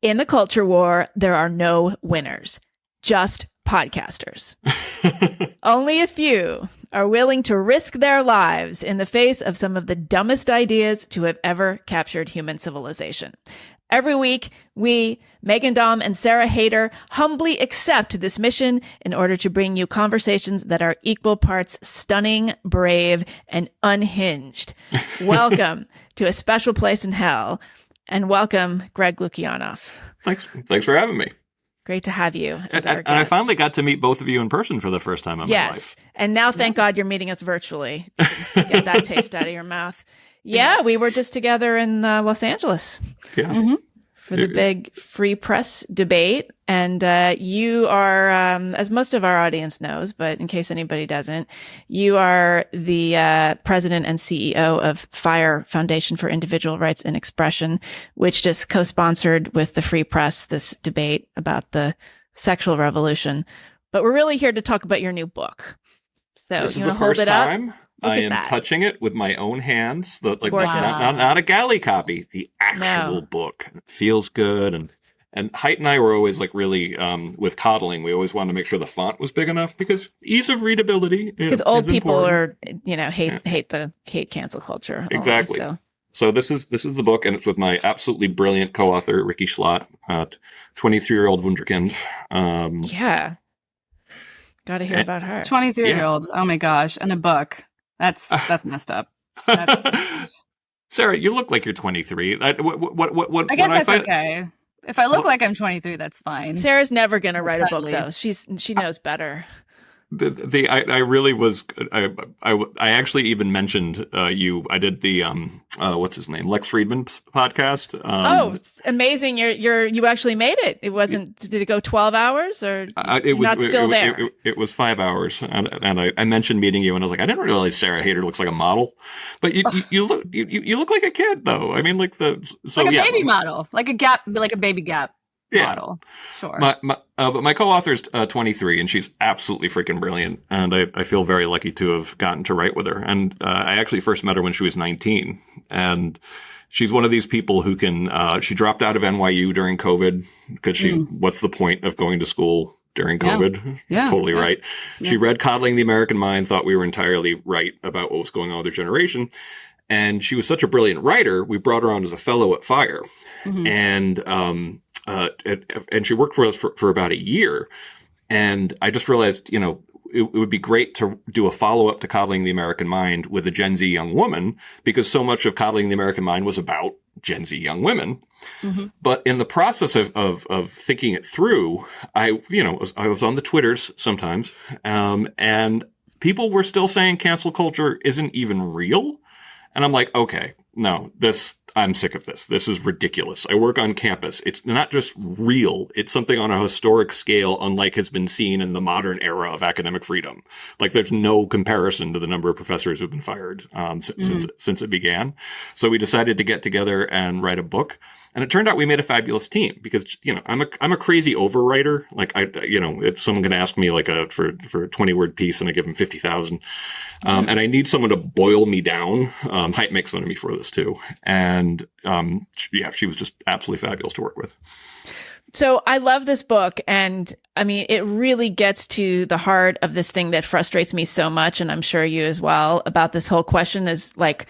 In the culture war, there are no winners, just podcasters. Only a few are willing to risk their lives in the face of some of the dumbest ideas to have ever captured human civilization. Every week, we, Megan Daum and Sarah Hayter, humbly accept this mission in order to bring you conversations that are equal parts stunning, brave, and unhinged. Welcome to A Special Place in Hell, and welcome, Greg Lukianoff. Thanks for having me. Great to have you as our guest. And I finally got to meet both of you in person for the first time in my life. Yes, and now thank God you're meeting us virtually to get that taste out of your mouth. Yeah, we were just together in Los Angeles for the big free press debate. And you are, as most of our audience knows, but in case anybody doesn't, you are the president and CEO of FIRE, Foundation for Individual Rights and Expression, which just co-sponsored with the Free Press this debate about the sexual revolution. But we're really here to talk about your new book. So this you is the hold first it up? time I am touching it with my own hands. Gorgeous. Not a galley copy, the actual book. It feels good. And Height and I were always like really, with Coddling, we always wanted to make sure the font was big enough because ease of readability. Because old people hate cancel culture. Exactly. Always, so this is the book, and it's with my absolutely brilliant co-author, Rikki Schlott, 23-year-old wunderkind. Yeah. Got to hear about her. 23-year-old. Oh my gosh. And a book. That's messed up. Sarah, you look like you're 23. I guess that's okay. If I look like I'm 23, that's fine. Sarah's never going to write a book, though. She knows better. I really was. I actually even mentioned you. I did the what's his name, Lex Friedman's podcast. It's amazing! You actually made it. It wasn't. Did it go 12 hours or it was not still there? It was 5 hours, and I mentioned meeting you, and I was like, I didn't realize Sarah Hayter looks like a model, but you look like a kid though. I mean, like baby model, like a baby Gap. Model. Sure. But my co-author's 23, and she's absolutely freaking brilliant, and I feel very lucky to have gotten to write with her. And I actually first met her when she was 19, and she's one of these people who can. She dropped out of NYU during COVID because what's the point of going to school during COVID? Yeah. Totally right. Yeah. She read Coddling the American Mind, thought we were entirely right about what was going on with her generation. And she was such a brilliant writer, we brought her on as a fellow at FIRE. And she worked for us for about a year. And I just realized, it would be great to do a follow-up to Coddling the American Mind with a Gen Z young woman, because so much of Coddling the American Mind was about Gen Z young women. But in the process of thinking it through, I was on the Twitters sometimes, and people were still saying cancel culture isn't even real. And I'm like, okay, no, I'm sick of this. This is ridiculous. I work on campus. It's not just real. It's something on a historic scale, unlike has been seen in the modern era of academic freedom. Like, there's no comparison to the number of professors who've been fired since it began. So we decided to get together and write a book. And it turned out we made a fabulous team because, I'm a crazy overwriter. Like, if someone can ask me for a 20-word piece and I give them 50,000, and I need someone to boil me down. Height makes fun of me for this too. And, she was just absolutely fabulous to work with. So I love this book. And I mean, it really gets to the heart of this thing that frustrates me so much. And I'm sure you as well, about this whole question is like,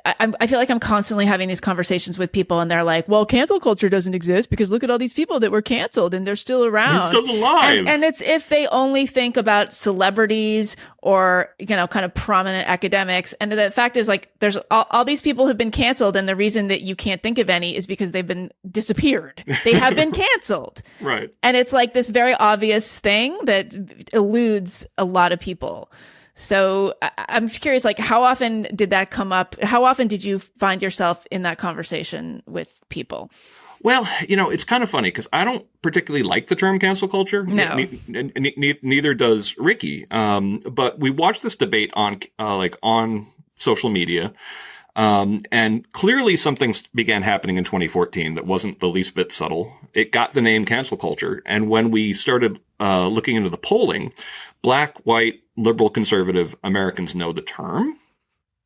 I feel like I'm constantly having these conversations with people and they're like, well, cancel culture doesn't exist because look at all these people that were canceled and they're still around. They're still alive. And it's if they only think about celebrities or, kind of prominent academics. And the fact is, like, there's all these people have been canceled. And the reason that you can't think of any is because they've been disappeared. They have been canceled. Right. And it's like this very obvious thing that eludes a lot of people. So I'm curious, like, how often did that come up? How often did you find yourself in that conversation with people? Well, it's kind of funny because I don't particularly like the term cancel culture. No. Neither does Rikki. But we watched this debate on social media. And clearly something began happening in 2014 that wasn't the least bit subtle. It got the name cancel culture. And when we started looking into the polling, Black, white, liberal, conservative Americans know the term.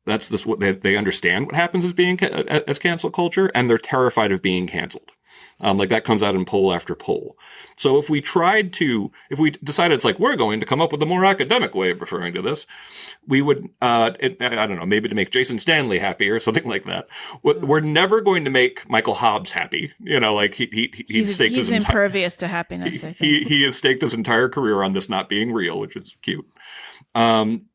That's what they understand what happens as cancel culture, and they're terrified of being canceled. Like that comes out in poll after poll. So if we decided it's like, we're going to come up with a more academic way of referring to this, we would, I don't know, maybe to make Jason Stanley happy or something like that. We're never going to make Michael Hobbes happy. Like he's impervious to happiness. I think. He has staked his entire career on this not being real, which is cute. And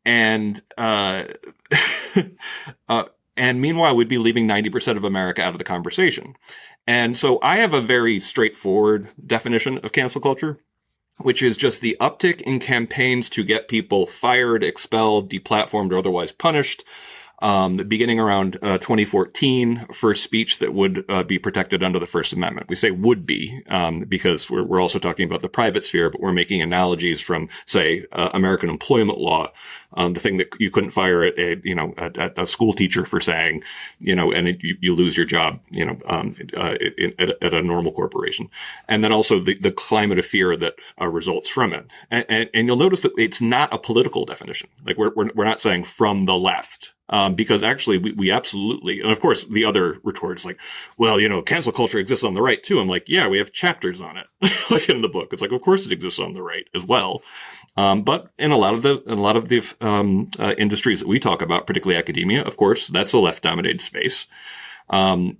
meanwhile, we'd be leaving 90% of America out of the conversation. And so I have a very straightforward definition of cancel culture, which is just the uptick in campaigns to get people fired, expelled, deplatformed, or otherwise punished, beginning around 2014 for speech that would be protected under the First Amendment. We say would be because we're also talking about the private sphere, but we're making analogies from, say, American employment law, the thing that you couldn't fire a school teacher for saying, and you lose your job, at a normal corporation, and then also the climate of fear that results from it. And you'll notice that it's not a political definition. Like we're not saying from the left. Because actually we absolutely, and of course the other retort is like, well, cancel culture exists on the right too. I'm like, yeah, we have chapters on it, like in the book. It's like, of course it exists on the right as well. But in a lot of the industries that we talk about, particularly academia, of course, that's a left dominated space. And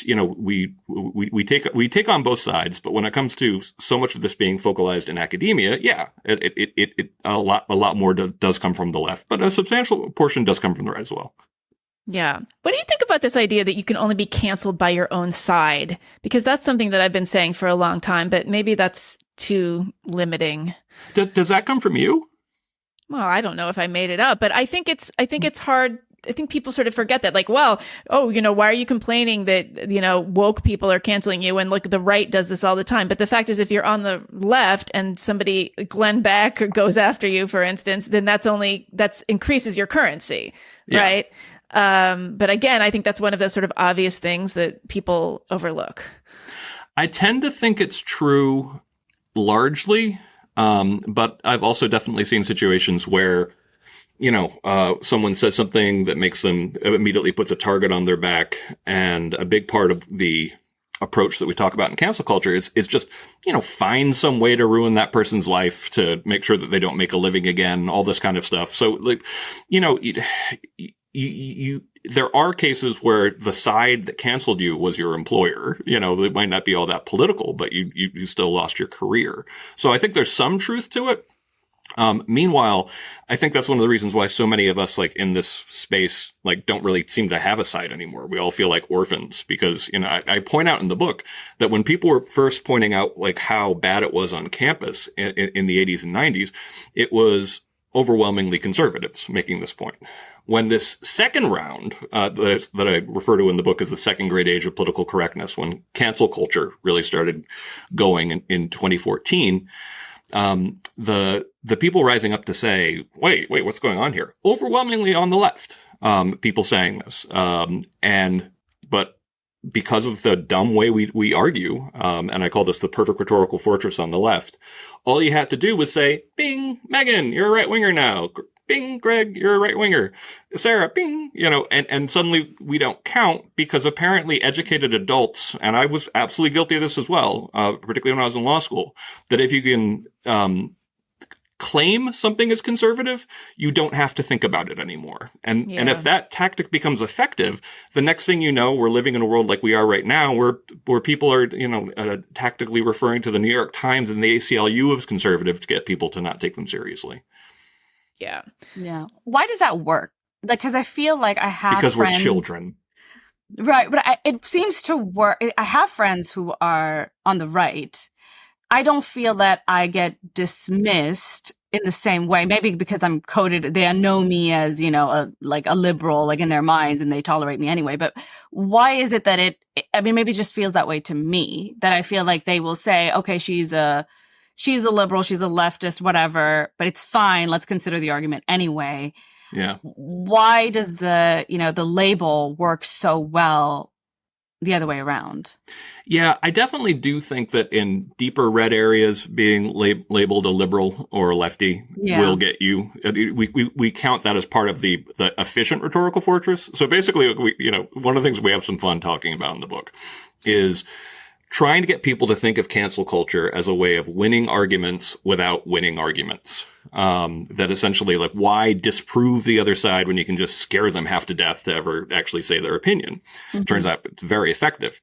we take on both sides, but when it comes to so much of this being focalized in academia, yeah, it a lot more does come from the left, but a substantial portion does come from the right as well. Yeah. What do you think about this idea that you can only be canceled by your own side? Because that's something that I've been saying for a long time, but maybe that's too limiting. Does that come from you? Well, I don't know if I made it up, but I think it's hard. I think people sort of forget that, like, well, why are you complaining that, woke people are canceling you? And look, the right does this all the time. But the fact is, if you're on the left and somebody, Glenn Beck, goes after you, for instance, then that's increases your currency, yeah. Right? But again, I think that's one of those sort of obvious things that people overlook. I tend to think it's true largely, but I've also definitely seen situations where someone says something that makes them immediately puts a target on their back. And a big part of the approach that we talk about in cancel culture is just, find some way to ruin that person's life to make sure that they don't make a living again, all this kind of stuff. So like, there are cases where the side that canceled you was your employer. It might not be all that political, but you still lost your career. So I think there's some truth to it. Meanwhile, I think that's one of the reasons why so many of us, like in this space, like don't really seem to have a side anymore. We all feel like orphans because, I point out in the book that when people were first pointing out like how bad it was on campus in the 80s and 90s, it was overwhelmingly conservatives making this point. When this second round, that I refer to in the book as the second great age of political correctness, when cancel culture really started going in 2014, the people rising up to say, wait, what's going on here? Overwhelmingly on the left, people saying this. But because of the dumb way we argue, and I call this the perfect rhetorical fortress on the left, all you have to do was say, bing, Megan, you're a right winger now. Bing, Greg, you're a right winger. Sarah, bing, and suddenly we don't count because apparently educated adults, and I was absolutely guilty of this as well, particularly when I was in law school, that if you can claim something is conservative, you don't have to think about it anymore. And if that tactic becomes effective, the next thing you know, we're living in a world like we are right now, where people are, tactically referring to the New York Times and the ACLU as conservative to get people to not take them seriously. Yeah. Yeah. Why does that work? Like, because I feel like I have because friends, we're children. Right. But it seems to work. I have friends who are on the right. I don't feel that I get dismissed in the same way. Maybe because I'm coded, they know me as, a liberal, like in their minds, and they tolerate me anyway. But why is it that maybe it just feels that way to me, that I feel like they will say, okay, she's a liberal, she's a leftist, whatever, but it's fine. Let's consider the argument anyway. Yeah. Why does the label work so well the other way around? Yeah, I definitely do think that in deeper red areas, being labeled a liberal or a lefty will get you. We count that as part of the efficient rhetorical fortress. So basically, one of the things we have some fun talking about in the book is trying to get people to think of cancel culture as a way of winning arguments without winning arguments. That essentially, like, why disprove the other side when you can just scare them half to death to ever actually say their opinion? Turns out it's very effective.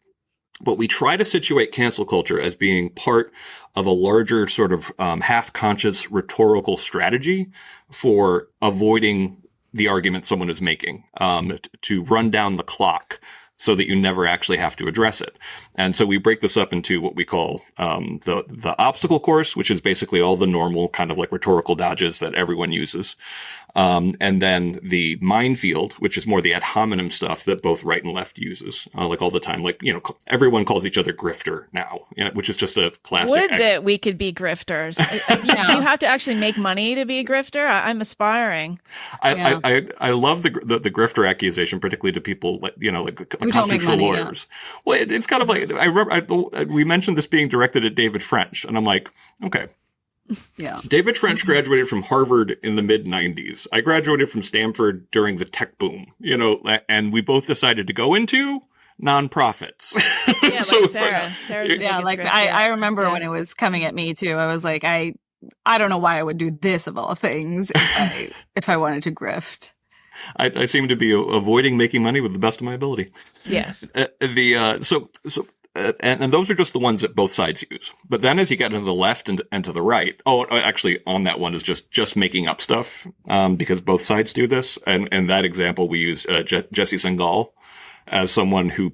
But we try to situate cancel culture as being part of a larger sort of half-conscious rhetorical strategy for avoiding the argument someone is making, to run down the clock so that you never actually have to address it. And so we break this up into what we call the obstacle course, which is basically all the normal kind of like rhetorical dodges that everyone uses. And then the minefield, which is more the ad hominem stuff that both right and left uses, like all the time. Like, you know, everyone calls each other grifter now, which is just a classic. Would that we could be grifters? Do you have to actually make money to be a grifter? I'm aspiring. I love the grifter accusation, particularly to people like, you know, like constitutional lawyers. Yeah. Well, it's kind of like, I remember we mentioned this being directed at David French, and I'm like, okay. Yeah. David French graduated from Harvard in the mid-90s. I graduated from Stanford during the tech boom, you know, and we both decided to go into nonprofits. Yeah, so, like Sarah's yeah, like I remember when it was coming at me too. I was like, I don't know why I would do this of all things if I wanted to grift. I seem to be avoiding making money with the best of my ability. Yes. And those are just the ones that both sides use. But then as you get into the left and to the right, actually on that one is just making up stuff, because both sides do this. And that example, we use Jesse Singal as someone who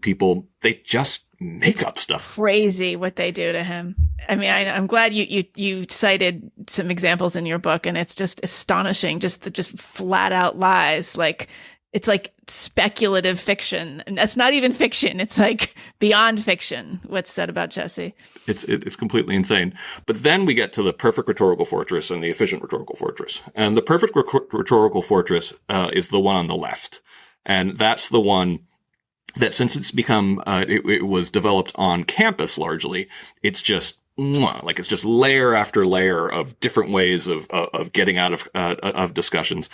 they just make up stuff. Crazy what they do to him. I mean, I'm glad you cited some examples in your book, and it's just astonishing, just flat out lies. Like, it's like speculative fiction, and that's not even fiction. It's like beyond fiction, what's said about Jesse. It's completely insane. But then we get to the perfect rhetorical fortress and the efficient rhetorical fortress. And the perfect rhetorical fortress is the one on the left. And that's the one that, since it's become, it was developed on campus largely, it's just like, it's just layer after layer of different ways of getting out of discussions.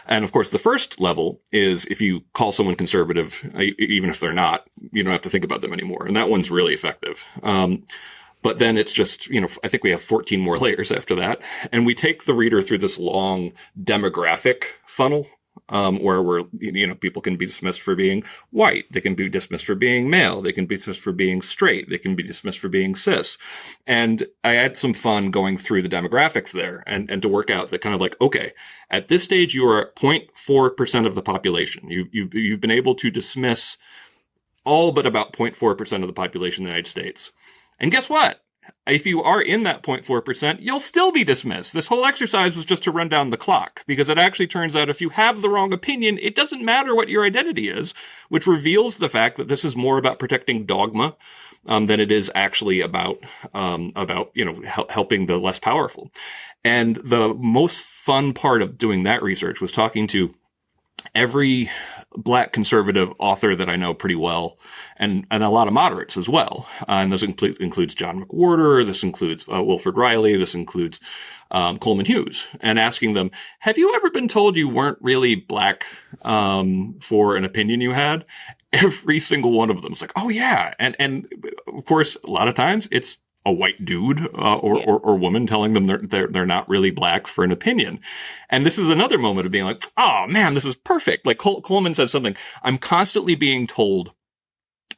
And of course, the first level is if you call someone conservative, even if they're not, you don't have to think about them anymore. And that one's really effective. But then it's just, you know, I think we have 14 more layers after that. And we take the reader through this long demographic funnel, where people can be dismissed for being white. They can be dismissed for being male. They can be dismissed for being straight. They can be dismissed for being cis. And I had some fun going through the demographics there and to work out that kind of like, okay, at this stage, you are at 0.4% of the population. You've been able to dismiss all but about 0.4% of the population in the United States. And guess what? If you are in that 0.4%, you'll still be dismissed. This whole exercise was just to run down the clock, because it actually turns out if you have the wrong opinion, it doesn't matter what your identity is, which reveals the fact that this is more about protecting dogma than it is actually about helping the less powerful. And the most fun part of doing that research was talking to every Black conservative author that I know pretty well, and a lot of moderates as well. And this includes John McWhorter, this includes Wilfred Riley, this includes Coleman Hughes, and asking them, have you ever been told you weren't really Black for an opinion you had? Every single one of them is like, oh yeah. And of course, a lot of times it's a white dude or woman telling them they're not really Black for an opinion. And this is another moment of being like, oh man, this is perfect. Like Coleman says something, I'm constantly being told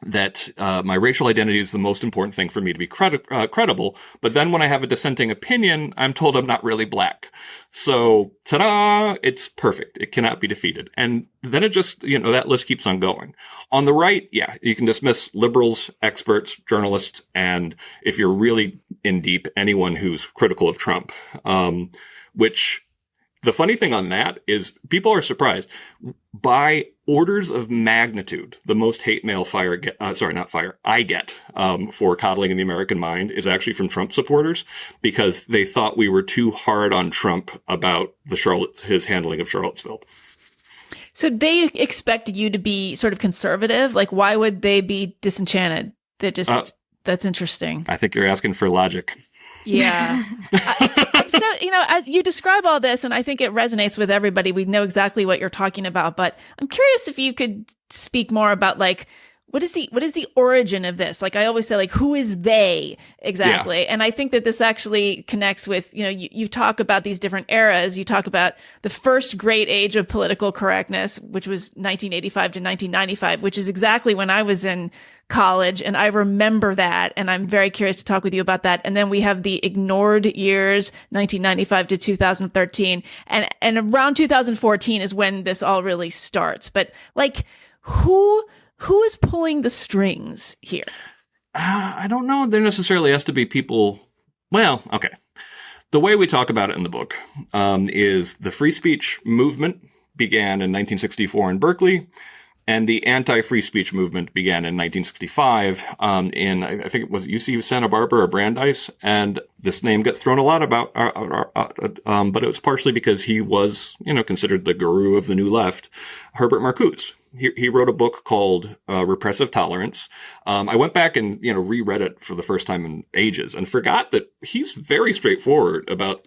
that my racial identity is the most important thing for me to be credible. But then when I have a dissenting opinion, I'm told I'm not really Black. So, ta-da, it's perfect. It cannot be defeated. And then it just, that list keeps on going. On the right, yeah, you can dismiss liberals, experts, journalists, and if you're really in deep, anyone who's critical of Trump, which the funny thing on that is people are surprised. By orders of magnitude, the most hate mail I get for Coddling in the American Mind is actually from Trump supporters, because they thought we were too hard on Trump about his handling of Charlottesville. So they expected you to be sort of conservative. Like, why would they be disenchanted? They're just, that's interesting. I think you're asking for logic. Yeah. So, as you describe all this, and I think it resonates with everybody, we know exactly what you're talking about, but I'm curious if you could speak more about, like, what is the origin of this? Like I always say, like, who is they exactly? Yeah. And I think that this actually connects with, you talk about these different eras. You talk about the first great age of political correctness, which was 1985 to 1995, which is exactly when I was in college. And I remember that. And I'm very curious to talk with you about that. And then we have the ignored years, 1995 to 2013. And around 2014 is when this all really starts. But like, who is pulling the strings here? I don't know. There necessarily has to be people. Well, okay. The way we talk about it in the book is the free speech movement began in 1964 in Berkeley, and the anti-free speech movement began in 1965 in, I think it was UC Santa Barbara or Brandeis. And this name gets thrown a lot about, but it was partially because he was, considered the guru of the New Left, Herbert Marcuse. He wrote a book called Repressive Tolerance. I went back and, reread it for the first time in ages and forgot that he's very straightforward about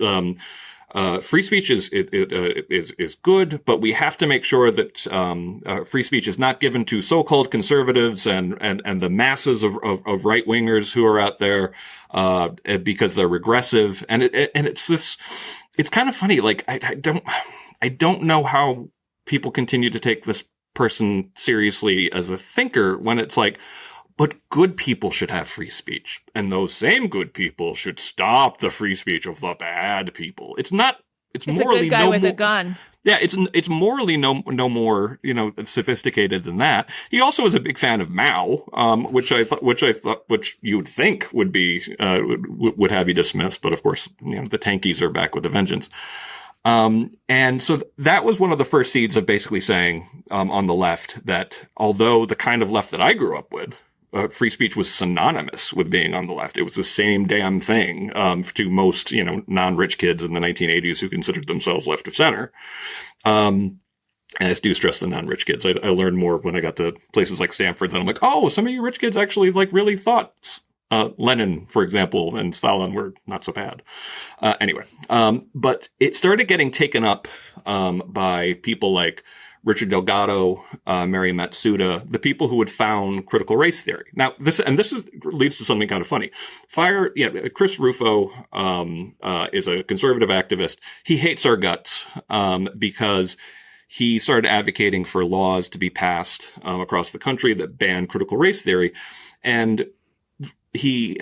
free speech is good, but we have to make sure that free speech is not given to so-called conservatives and the masses of right-wingers who are out there because they're regressive. And it's kind of funny. Like I don't know how people continue to take this person seriously as a thinker when it's like, but good people should have free speech, and those same good people should stop the free speech of the bad people. It's not. It's morally a good guy with a gun. Yeah, it's morally no more sophisticated than that. He also is a big fan of Mao, which you would think would be would have you dismissed, but of course the tankies are back with a vengeance. And so that was one of the first seeds of basically saying on the left that although the kind of left that I grew up with, free speech was synonymous with being on the left. It was the same damn thing to most, non-rich kids in the 1980s who considered themselves left of center. And I do stress the non-rich kids. I learned more when I got to places like Stanford. Then I'm like, oh, some of you rich kids actually really thought Lenin, for example, and Stalin were not so bad. Anyway, but it started getting taken up by people like Richard Delgado, Mary Matsuda, the people who had found critical race theory. Now, leads to something kind of funny. Chris Rufo is a conservative activist. He hates our guts because he started advocating for laws to be passed across the country that ban critical race theory, and he,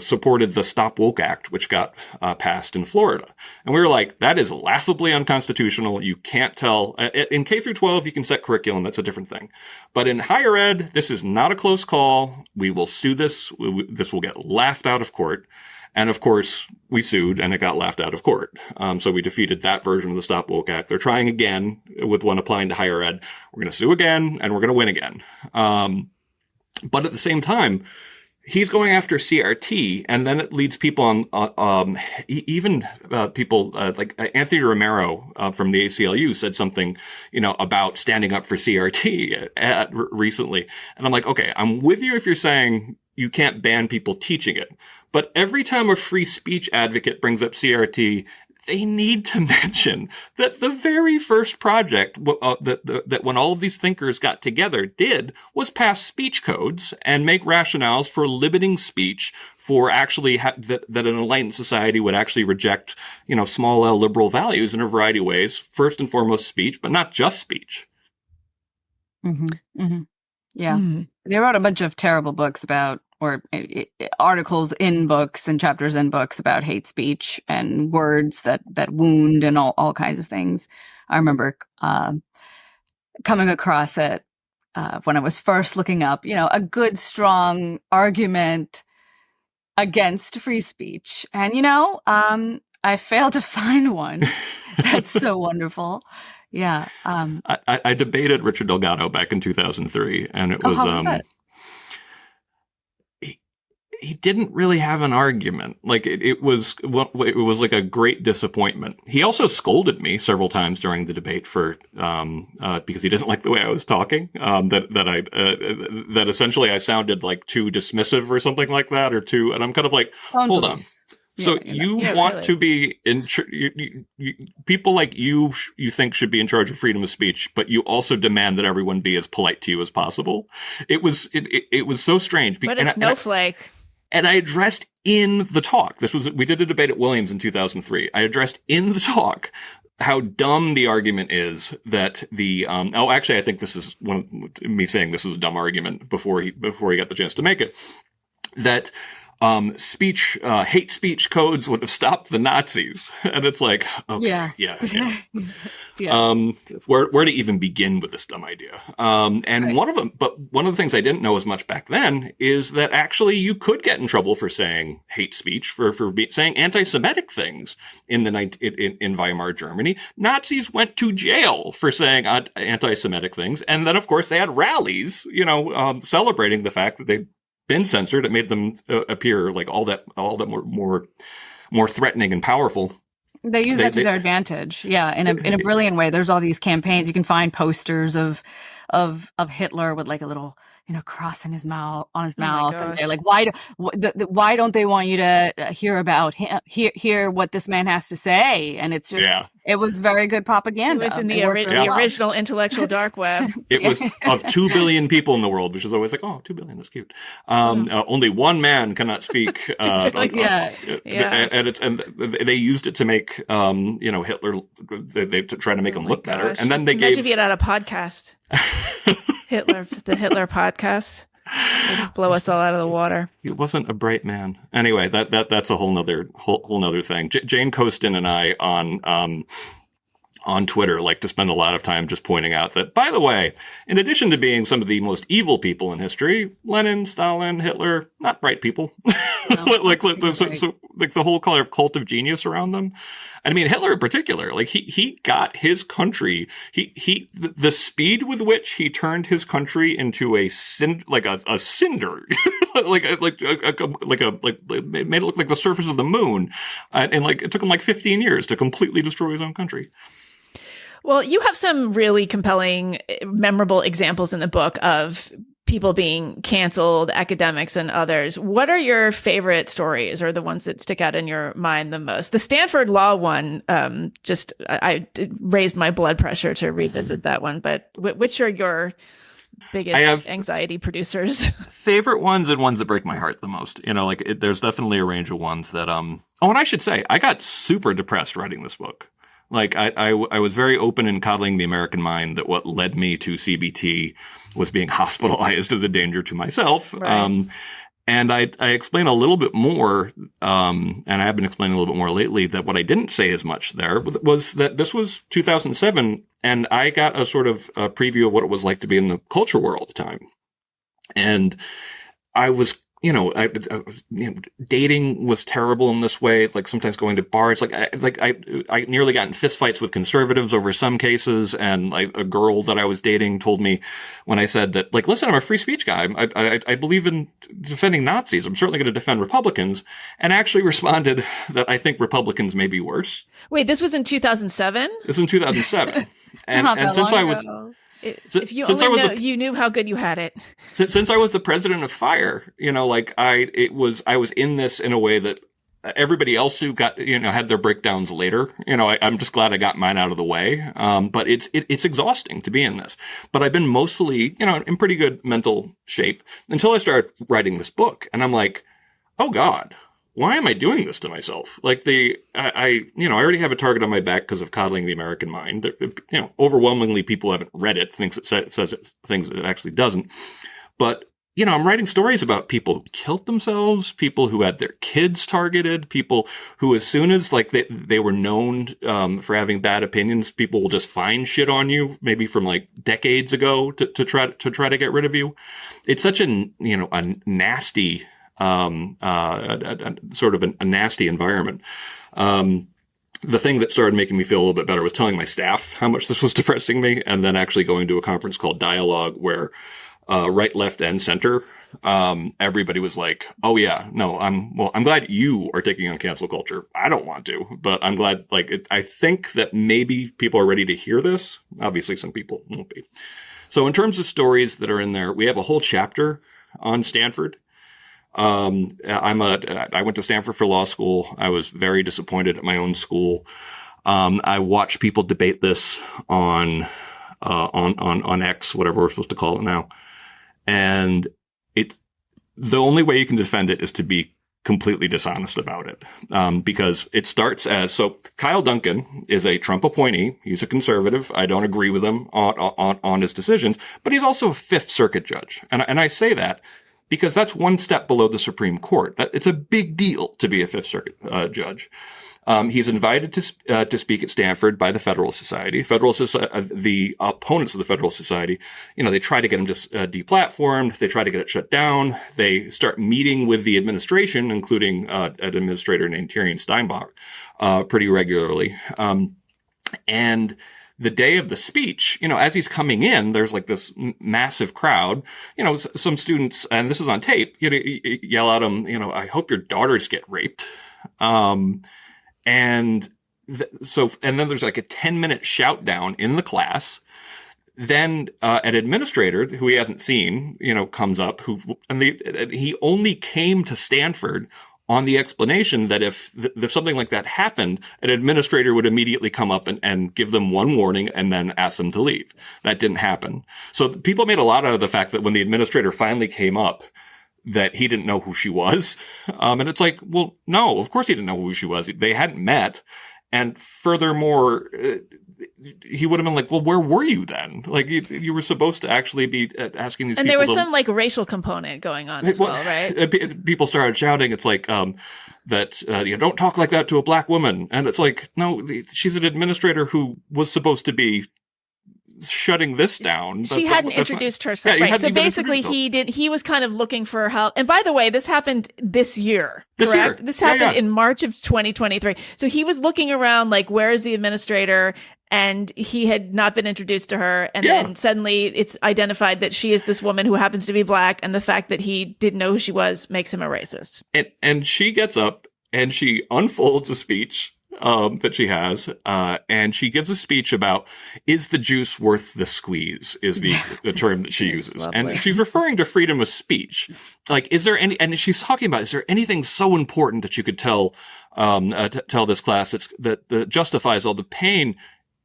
supported the Stop Woke Act, which got passed in Florida. And we were like, that is laughably unconstitutional. You can't tell. In K through 12, you can set curriculum. That's a different thing. But in higher ed, this is not a close call. We will sue this. This will get laughed out of court. And of course, we sued and it got laughed out of court. So we defeated that version of the Stop Woke Act. They're trying again with one applying to higher ed. We're going to sue again and we're going to win again. But at the same time, he's going after CRT, and then it leads people on, even people like Anthony Romero from the ACLU said something, about standing up for CRT recently. And I'm like, okay, I'm with you if you're saying you can't ban people teaching it. But every time a free speech advocate brings up CRT, they need to mention that the very first project that when all of these thinkers got together did was pass speech codes and make rationales for limiting speech for actually that an enlightened society would actually reject, small L liberal values in a variety of ways. First and foremost, speech, but not just speech. Mm-hmm. Mm-hmm. Yeah. Mm-hmm. They wrote a bunch of terrible books about, or articles in books and chapters in books about hate speech and words that wound and all kinds of things. I remember coming across it when I was first looking up, a good, strong argument against free speech. And, I failed to find one. That's so wonderful. Yeah. I debated Richard Delgado back in 2003, and it was... how was that? He didn't really have an argument. Like it was like a great disappointment. He also scolded me several times during the debate for because he didn't like the way I was talking. That essentially I sounded like too dismissive or something like that, and I'm kind of like, hold on. So you want to be in people like you think should be in charge of freedom of speech, but you also demand that everyone be as polite to you as possible. It was so strange. But a snowflake. And I addressed in the talk. We did a debate at Williams in 2003. I addressed in the talk how dumb the argument is that actually, I think this is me saying this was a dumb argument before he got the chance to make it. That hate speech codes would have stopped the Nazis. And it's like, okay, yeah. Where to even begin with this dumb idea? And one of the things I didn't know as much back then is that actually you could get in trouble for saying hate speech, for saying anti-Semitic things in Weimar Germany. Nazis went to jail for saying anti-Semitic things. And then, of course, they had rallies, celebrating the fact that they'd been censored. It made them appear like all that more threatening and powerful. They use that to their advantage. Yeah, in a brilliant way. There's all these campaigns. You can find posters of Hitler with like a little cross in his mouth and they're like, why don't they want you to hear what this man has to say? And it's just it was very good propaganda. It was in the original intellectual dark web. It was of 2 billion people in the world, which is always like, 2 billion, that's cute. Only one man cannot speak. And they used it to make Hitler. They try to make him look better, and then they Imagine if you had a podcast. The Hitler podcast. It'd blow us all out of the water. He wasn't a bright man. Anyway, that's a whole nother thing. Jane Coaston and I on Twitter like to spend a lot of time just pointing out that, by the way, in addition to being some of the most evil people in history, Lenin, Stalin, Hitler, not bright people. like the whole color of cult of genius around them. I mean, Hitler in particular, like he got his country, the speed with which he turned his country into a cinder, made it look like the surface of the moon, and like it took him like 15 years to completely destroy his own country. Well, you have some really compelling, memorable examples in the book of people being canceled, academics and others. What are your favorite stories, or the ones that stick out in your mind the most? The Stanford Law one, I raised my blood pressure to revisit that one. But which are your biggest anxiety producers? Favorite ones and ones that break my heart the most. There's definitely a range of ones that and I should say, I got super depressed writing this book. Like I was very open in Coddling the American Mind that what led me to CBT was being hospitalized as a danger to myself. Right. And I explain a little bit more, and I have been explaining a little bit more lately, that what I didn't say as much there was that this was 2007, and I got a sort of a preview of what it was like to be in the culture war all the time. And I was dating was terrible in this way. Like sometimes going to bars, I nearly got in fistfights with conservatives over some cases. And like a girl that I was dating told me when I said that, like, listen, I'm a free speech guy. I believe in defending Nazis. I'm certainly going to defend Republicans. And actually responded that I think Republicans may be worse. Wait, this was in 2007? This was in 2007 and since I was. If you only you knew how good you had it. Since I was the president of FIRE, I was in this in a way that everybody else who got, had their breakdowns later, I'm just glad I got mine out of the way. But it's exhausting to be in this. But I've been mostly, in pretty good mental shape until I started writing this book. And I'm like, oh God, why am I doing this to myself? Like I already have a target on my back because of Coddling the American Mind. Overwhelmingly people haven't read it, thinks it says things that it actually doesn't. But, I'm writing stories about people who killed themselves, people who had their kids targeted, people who, as soon as like they were known for having bad opinions, people will just find shit on you, maybe from like decades ago to try to get rid of you. It's such a nasty sort of a nasty environment. The thing that started making me feel a little bit better was telling my staff how much this was depressing me, and then actually going to a conference called Dialogue where right, left, and center, everybody was like, oh yeah, no, I'm glad you are taking on cancel culture. I don't want to, but I'm glad, I think that maybe people are ready to hear this. Obviously some people won't be. So in terms of stories that are in there, we have a whole chapter on Stanford. I went to Stanford for law school. I was very disappointed at my own school. I watched people debate this on X, whatever we're supposed to call it now. And the only way you can defend it is to be completely dishonest about it. Because it starts so Kyle Duncan is a Trump appointee. He's a conservative. I don't agree with him on his decisions, but he's also a Fifth Circuit judge. And I say that because that's one step below the Supreme Court. It's a big deal to be a Fifth Circuit judge. He's invited to speak at Stanford by the Federalist Society. The opponents of the Federalist Society, they try to get him deplatformed. They try to get it shut down. They start meeting with the administration, including an administrator named Tyrion Steinbach, pretty regularly. And the day of the speech, as he's coming in, there's like this massive crowd. Some students, and this is on tape, yell at him, I hope your daughters get raped. And then there's like a 10-minute shout down in the class. Then an administrator who he hasn't seen, comes up, he only came to Stanford on the explanation that if something like that happened, an administrator would immediately come up and give them one warning and then ask them to leave. That didn't happen. So people made a lot out of the fact that when the administrator finally came up, that he didn't know who she was. And it's like, well, no, of course he didn't know who she was. They hadn't met. And furthermore, he would have been like, well, where were you then? Like, you were supposed to actually be asking these people. And there was some like racial component going on as well, right? People started shouting. It's like, don't talk like that to a black woman. And it's like, no, she's an administrator who was supposed to be shutting this down. She hadn't introduced herself. Right. So basically he was kind of looking for help. And by the way, this happened this year, correct? This happened in March of 2023. So he was looking around like, where is the administrator? And he had not been introduced to her. And then suddenly it's identified that she is this woman who happens to be black. And the fact that he didn't know who she was makes him a racist. And she gets up and she unfolds a speech that she has, and she gives a speech about, is the juice worth the squeeze, is the term that she uses. Lovely. And she's referring to freedom of speech. Like, is there and she's talking about, is there anything so important that you could tell this class that justifies all the pain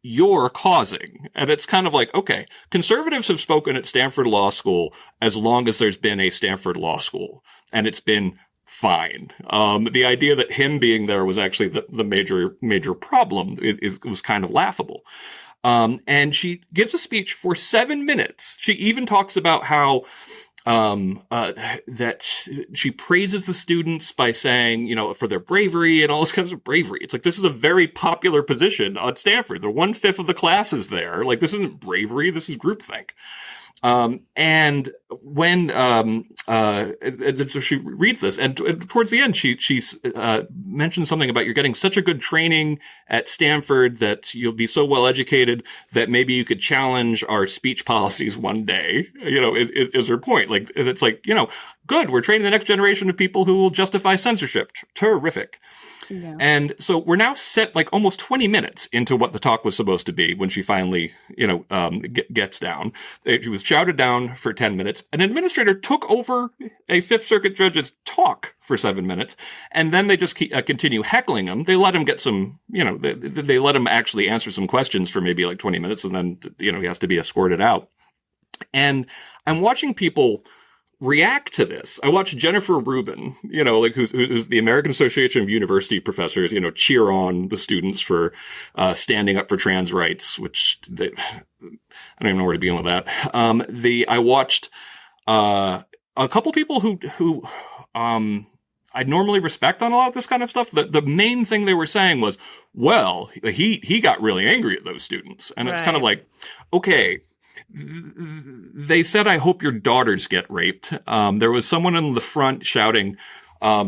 you're causing? And it's kind of like, okay, conservatives have spoken at Stanford Law School as long as there's been a Stanford Law School, and it's been fine. The idea that him being there was actually the major problem was kind of laughable. And she gives a speech for 7 minutes. She even talks about how that she praises the students by saying, for their bravery and all this kinds of bravery. It's like, this is a very popular position at Stanford. They're 1/5 of the class is there. Like, this isn't bravery. This is groupthink. And when, so she reads this, and towards the end, she mentions something about, you're getting such a good training at Stanford that you'll be so well educated that maybe you could challenge our speech policies one day, is her point. Like, and it's like, good, we're training the next generation of people who will justify censorship. Terrific. Yeah. And so we're now set like almost 20 minutes into what the talk was supposed to be when she finally, gets down. She was shouted down for 10 minutes. An administrator took over a Fifth Circuit judge's talk for 7 minutes, and then they just continue heckling him. They let him get some, they let him actually answer some questions for maybe like 20 minutes, and then, he has to be escorted out. And I'm watching people react to this. I watched Jennifer Rubin, who's the American Association of University Professors, cheer on the students for standing up for trans rights, which I don't even know where to begin with that. I watched a couple people who I normally respect on a lot of this kind of stuff. The main thing they were saying was, well, he got really angry at those students. And it's kind of like, okay, they said, I hope your daughters get raped. There was someone in the front shouting, I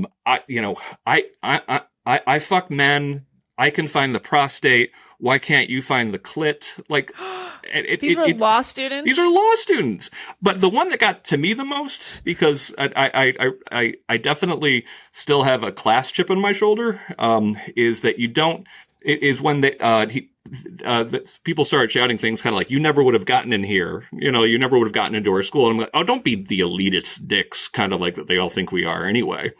fuck men. I can find the prostate. Why can't you find the clit? Like, these were law students? These are law students. But the one that got to me the most, because I definitely still have a class chip on my shoulder, is that you don't, is when people started shouting things kind of like, you never would have gotten in here. You never would have gotten into our school. And I'm like, oh, don't be the elitist dicks, kind of like that they all think we are anyway.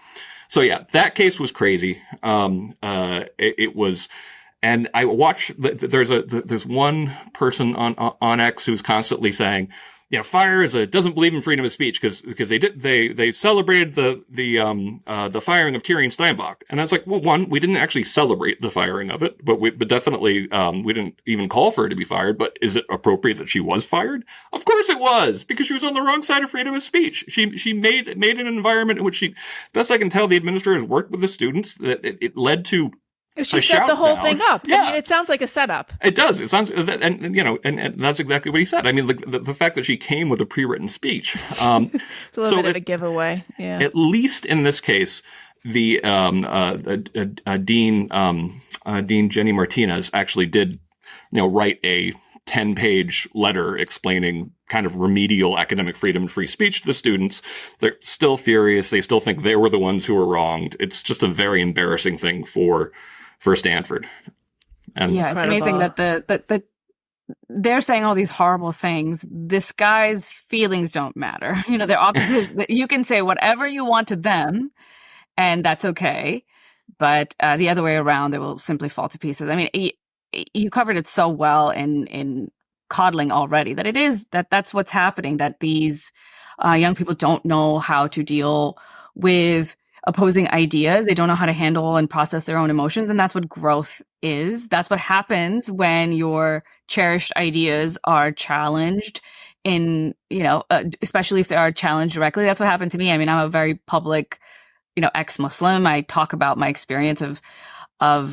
So yeah, that case was crazy. It was, and I watched, there's one person on X who's constantly saying, FIRE doesn't believe in freedom of speech because they celebrated the firing of Tyrion Steinbach, and I was like, well, one, we didn't actually celebrate the firing of it, but definitely we didn't even call for her to be fired. But is it appropriate that she was fired? Of course it was, because she was on the wrong side of freedom of speech. She made an environment in which best I can tell, the administrators worked with the students, that it led to. She set the whole thing up. Yeah. I mean, it sounds like a setup. It does. It sounds, and that's exactly what he said. I mean, the fact that she came with a pre-written speech. It's a little bit of a giveaway. Yeah. At least in this case, the Dean Jenny Martinez actually did, write a 10-page letter explaining kind of remedial academic freedom and free speech to the students. They're still furious. They still think they were the ones who were wronged. It's just a very embarrassing thing for Stanford. And yeah, it's amazing that they're saying all these horrible things. This guy's feelings don't matter. They're opposite. You can say whatever you want to them, and that's okay. But the other way around, they will simply fall to pieces. I mean, you covered it so well in Coddling already, that's what's happening, that these young people don't know how to deal with opposing ideas. They don't know how to handle and process their own emotions. And that's what growth is. That's what happens when your cherished ideas are challenged especially if they are challenged directly. That's what happened to me. I mean, I'm a very public, ex-Muslim. I talk about my experience of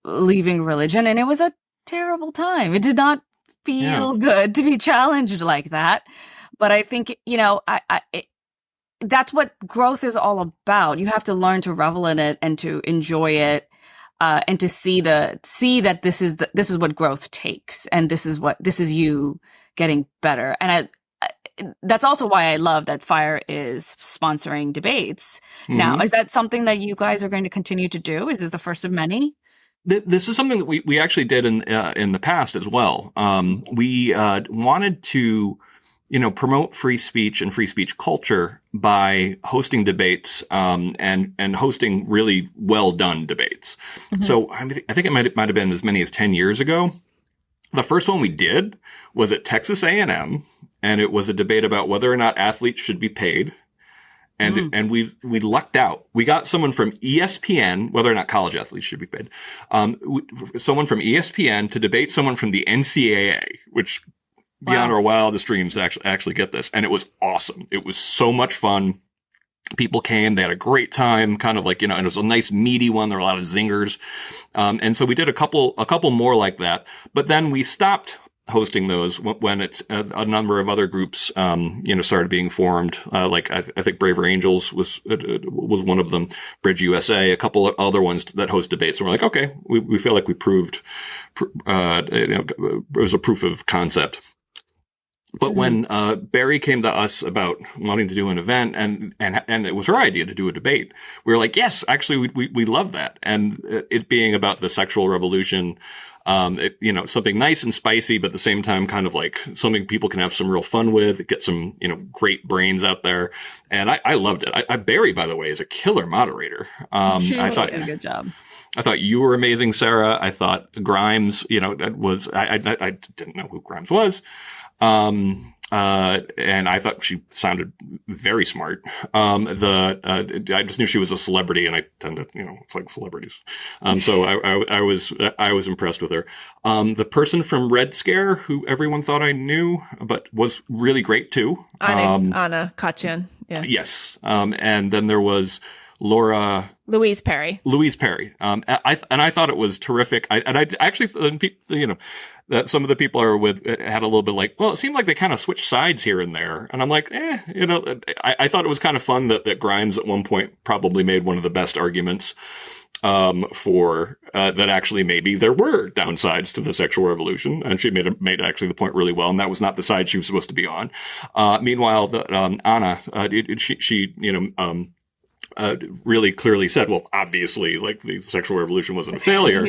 leaving religion, and it was a terrible time. It did not feel good to be challenged like that. But I think, that's what growth is all about. You have to learn to revel in it and to enjoy it, and to see that this is what growth takes, and this is you getting better. And that's also why I love that FIRE is sponsoring debates. Mm-hmm. Now, is that something that you guys are going to continue to do? Is this the first of many? This is something that we actually did in the past as well. We wanted to, promote free speech and free speech culture by hosting debates, and hosting really well done debates. Mm-hmm. So I think it might have been as many as 10 years ago. The first one we did was at Texas A&M, and it was a debate about whether or not athletes should be paid. And we lucked out. We got someone from ESPN, whether or not college athletes should be paid, someone from ESPN to debate someone from the NCAA, which beyond our wildest dreams to actually get this. And it was awesome. It was so much fun. People came, they had a great time, kind of like, and it was a nice meaty one. There were a lot of zingers. And so we did a couple more like that, but then we stopped hosting those when it's a number of other groups, started being formed. Like I think Braver Angels was one of them, Bridge USA, a couple of other ones that host debates. And we're like, okay, we feel like we proved, it was a proof of concept. But when Barry came to us about wanting to do an event, and it was her idea to do a debate, we were like, yes, actually, we love that. And it being about the sexual revolution, something nice and spicy, but at the same time, kind of like something people can have some real fun with, get some, great brains out there. And I loved it. Barry, by the way, is a killer moderator. She did a good job. I thought you were amazing, Sarah. I thought Grimes, I didn't know who Grimes was. And I thought she sounded very smart. I just knew she was a celebrity, and I tend to, it's like celebrities. So I was impressed with her. The person from Red Scare, who everyone thought I knew, but was really great too. Anna Kachin. Yeah. Yes. And then there was Louise Perry. And I thought it was terrific. I actually, that some of the people are with had a little bit like, well, it seemed like they kind of switched sides here and there. And I'm like, I thought it was kind of fun that Grimes at one point probably made one of the best arguments, for, that actually maybe there were downsides to the sexual revolution. And she made actually the point really well. And that was not the side she was supposed to be on. Meanwhile, Anna, she really clearly said, well, obviously, like the sexual revolution wasn't a failure,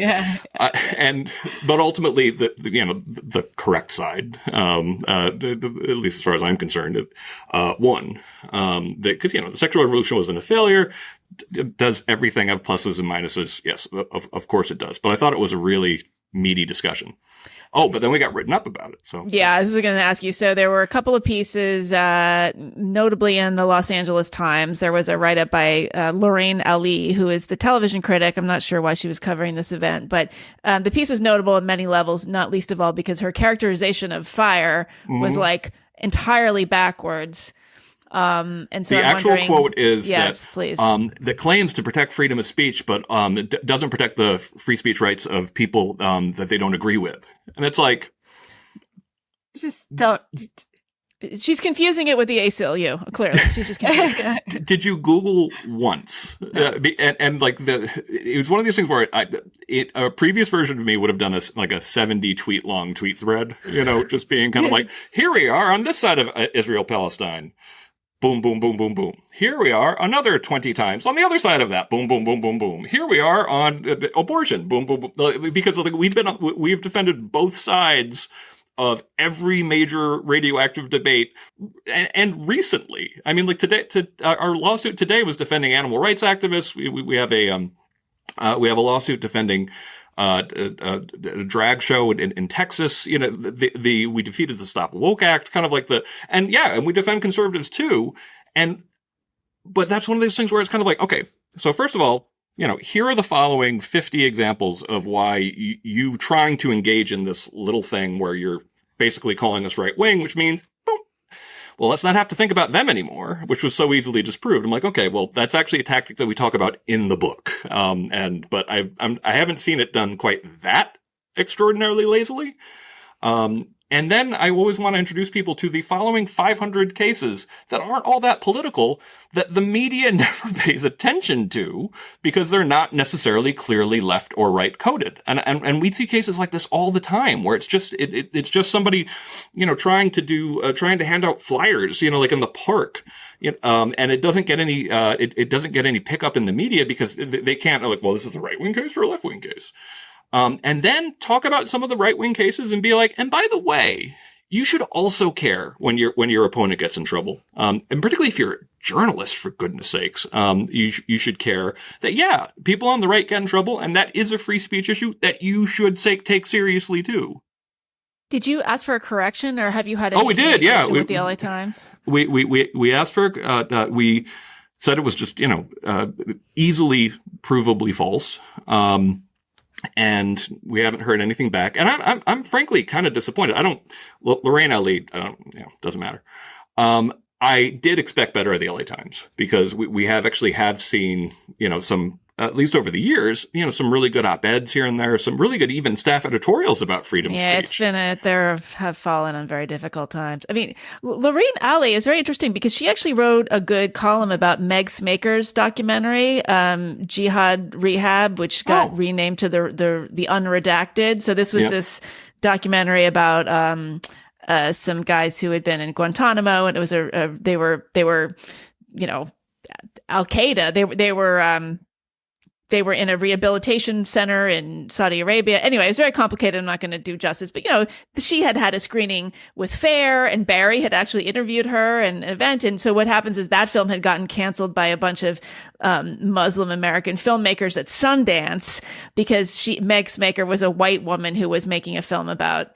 but ultimately, the correct side, at least as far as I'm concerned, won. Because the sexual revolution wasn't a failure. Does everything have pluses and minuses? Yes, of course it does. But I thought it was a really meaty discussion. Oh, but then we got written up about it. So yeah, I was going to ask you. So there were a couple of pieces, notably in the Los Angeles Times. There was a write-up by Lorraine Ali, who is the television critic. I'm not sure why she was covering this event, but the piece was notable on many levels, not least of all because her characterization of fire was like entirely backwards. And so the actual quote is yes, that please. The claims to protect freedom of speech, but it doesn't protect the free speech rights of people that they don't agree with. And it's like, just don't. She's confusing it with the ACLU. Clearly, she's just confusing it. Did you Google once? And like it was one of these things where a previous version of me would have done a 70 tweet long tweet thread, just being kind of like, here we are on this side of Israel Palestine. Boom, boom, boom, boom, boom. Here we are another 20 times on the other side of that. Boom, boom, boom, boom, boom. Here we are on abortion. Boom, boom, boom. Because we've defended both sides of every major radioactive debate, and recently, I mean, like today, our lawsuit today was defending animal rights activists. We have a lawsuit defending a drag show in Texas. We defeated the Stop Woke Act, kind of like and we defend conservatives too. But that's one of those things where it's kind of like, okay, so first of all, here are the following 50 examples of why you trying to engage in this little thing where you're basically calling us right wing, which means, boom, well, let's not have to think about them anymore, which was so easily disproved. I'm like, okay, well, that's actually a tactic that we talk about in the book. But I haven't seen it done quite that extraordinarily lazily. And then I always want to introduce people to the following 500 cases that aren't all that political, that the media never pays attention to because they're not necessarily clearly left or right coded. And we see cases like this all the time where it's just somebody, trying to hand out flyers, like in the park. And it doesn't get any, it doesn't get any pickup in the media because they can't, like, well, this is a right wing case or a left wing case. And then talk about some of the right-wing cases and be like, and by the way, you should also care when your opponent gets in trouble. And particularly if you're a journalist, for goodness sakes, you should care that, people on the right get in trouble. And that is a free speech issue that you should take seriously too. Did you ask for a correction or have you had any we did. Yeah. with the LA Times? We asked for, we said it was just, easily provably false. And we haven't heard anything back. And I'm frankly kind of disappointed. Lorraine Ali, doesn't matter. I did expect better at the LA Times because we have seen, some, at least over the years, some really good op-eds here and there, some really good even staff editorials about freedom of speech. Yeah, it's been have fallen on very difficult times. I mean, Lorraine Ali is very interesting because she actually wrote a good column about Meg Smaker's documentary, Jihad Rehab, which got renamed to the Unredacted. So this was this documentary about some guys who had been in Guantanamo, and it was they were Al Qaeda. They were in a rehabilitation center in Saudi Arabia. Anyway, it was very complicated. I'm not going to do justice, but she had a screening with FAIR, and Barry had actually interviewed her and an event. And so what happens is that film had gotten canceled by a bunch of Muslim American filmmakers at Sundance because Meg Smaker was a white woman who was making a film about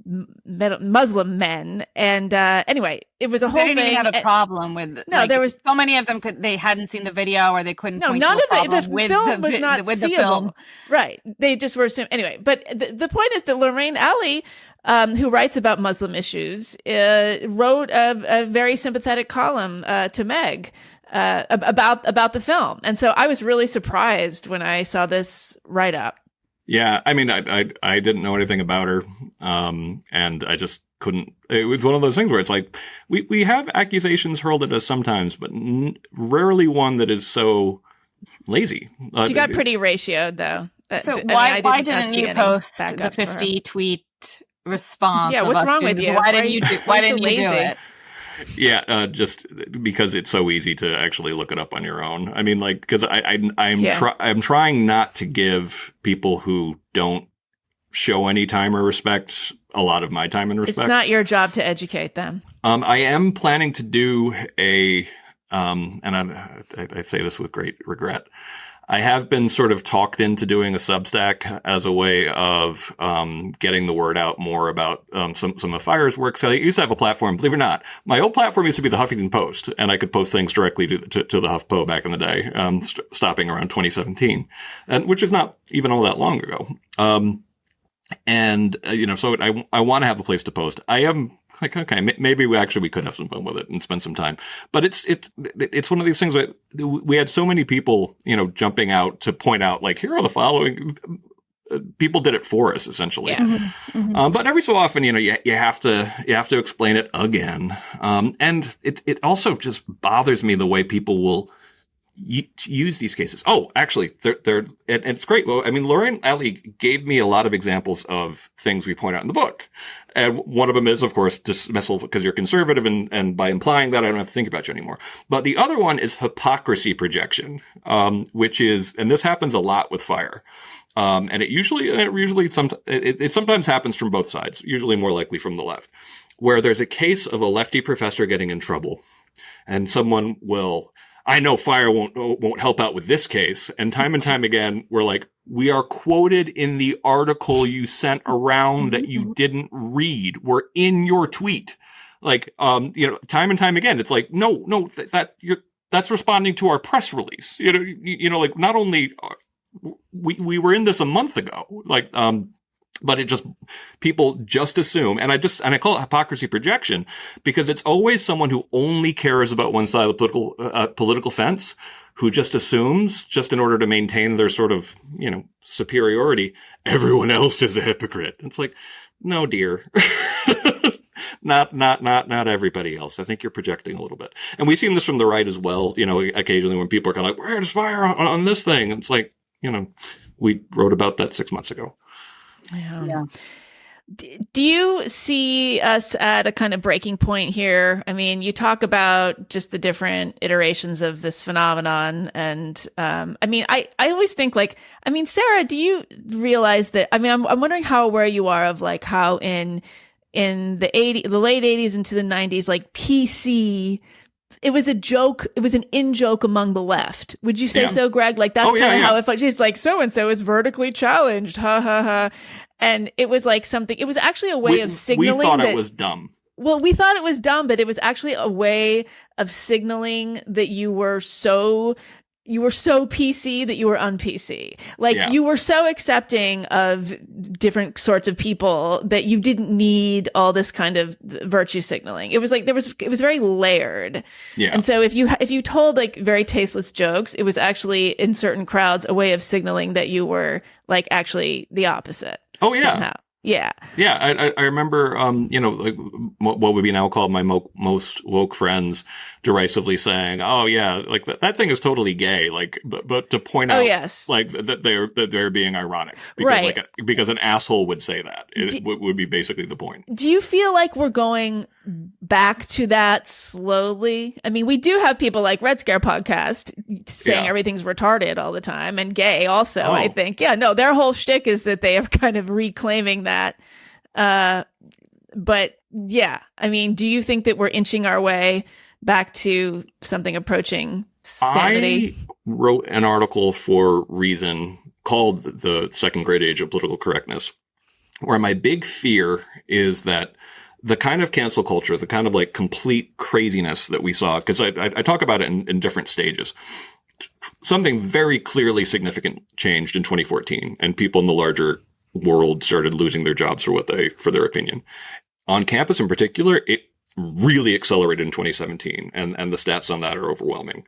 Muslim men. And anyway, it was a whole thing. They didn't even have a problem with there was so many of them they hadn't seen the video or they couldn't point none to of the film was not with seeable. The film. Right. They just were anyway, but the point is that Lorraine Ali, who writes about Muslim issues, wrote a very sympathetic column to Meg about the film. And so I was really surprised when I saw this write-up. Yeah, I mean, I didn't know anything about her, and I just couldn't. It was one of those things where it's like we have accusations hurled at us sometimes, but rarely one that is so lazy. She got pretty ratioed, though. So why didn't you post the 50 tweet response? Yeah, what's wrong with you? Why didn't you do it? Yeah, just because it's so easy to actually look it up on your own. I mean, like, because I'm trying not to give people who don't show any time or respect a lot of my time and respect. It's not your job to educate them. I am planning to do and I say this with great regret. I have been sort of talked into doing a Substack as a way of getting the word out more about some of Fire's work. So I used to have a platform, believe it or not. My old platform used to be the Huffington Post, and I could post things directly to the HuffPo back in the day, stopping around 2017, which is not even all that long ago. So I want to have a place to post. I am like, okay, maybe we could have some fun with it and spend some time. But it's one of these things that we had so many people, jumping out to point out, like, here are the following. People did it for us, essentially. Yeah. Mm-hmm. Mm-hmm. But every so often, you have to explain it again. And it also just bothers me the way people will use these cases. Oh, actually, and it's great. Well, I mean, Lorraine Alley gave me a lot of examples of things we point out in the book. And one of them is, of course, dismissal because you're conservative, and by implying that, I don't have to think about you anymore. But the other one is hypocrisy projection, which is, and this happens a lot with Fire. And it sometimes happens from both sides, usually more likely from the left, where there's a case of a lefty professor getting in trouble, and someone will, I know Fire won't help out with this case. And time again, we're like, we are quoted in the article you sent around that you didn't read. We're in your tweet. Like, time and time again, it's like, no, that's responding to our press release. Like, not only we were in this a month ago, like, but people just assume, and I call it hypocrisy projection because it's always someone who only cares about one side of the political fence, who just assumes, just in order to maintain their sort of, superiority, everyone else is a hypocrite. It's like, no, dear. Not everybody else. I think you're projecting a little bit. And we've seen this from the right as well, occasionally when people are kind of like, where's Fire on this thing? It's like, we wrote about that 6 months ago. Yeah. Do you see us at a kind of breaking point here? I mean, you talk about just the different iterations of this phenomenon. And I always think, like, Sarah, do you realize that? I'm wondering how aware you are of, like, how in the late 80s into the 90s, like, PC, it was a joke. It was an in-joke among the left. Would you say so, Greg? Like, that's kind of how it felt. She's like, so-and-so is vertically challenged. Ha, ha, ha. And it was like something, it was actually a way of signaling. We thought it was dumb. Well, we thought it was dumb, but it was actually a way of signaling that you were so PC that you were un-PC. Like, you were so accepting of different sorts of people that you didn't need all this kind of virtue signaling. It was like, it was very layered. Yeah. And so if you told, like, very tasteless jokes, it was actually, in certain crowds, a way of signaling that you were, like, actually the opposite. Oh, yeah. Somehow. Yeah. Yeah. I remember, like what would be now called my most woke friends derisively saying, oh, yeah, like that thing is totally gay. Like, but to point out, like, that they're being ironic because, right. Because an asshole would say that would be basically the point. Do you feel like we're going back to that slowly? I mean, we do have people like Red Scare Podcast saying everything's retarded all the time, and gay also, I think. Yeah, no, their whole shtick is that they are kind of reclaiming that. But yeah, I mean, do you think that we're inching our way back to something approaching sanity? I wrote an article for Reason called The Second Great Age of Political Correctness, where my big fear is that the kind of cancel culture, the kind of, like, complete craziness that we saw, because I talk about it in different stages. Something very clearly significant changed in 2014, and people in the larger world started losing their jobs for their opinion. On campus in particular, it really accelerated in 2017, and the stats on that are overwhelming.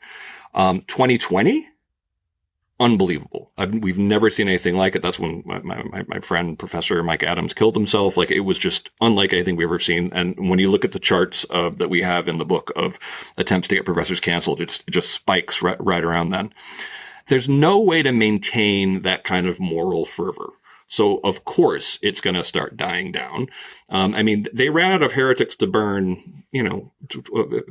2020, unbelievable. We've never seen anything like it. That's when my friend, Professor Mike Adams, killed himself. Like, it was just unlike anything we've ever seen. And when you look at the charts that we have in the book of attempts to get professors canceled, it just spikes right around then. There's no way to maintain that kind of moral fervor. So of course it's going to start dying down. I mean, they ran out of heretics to burn,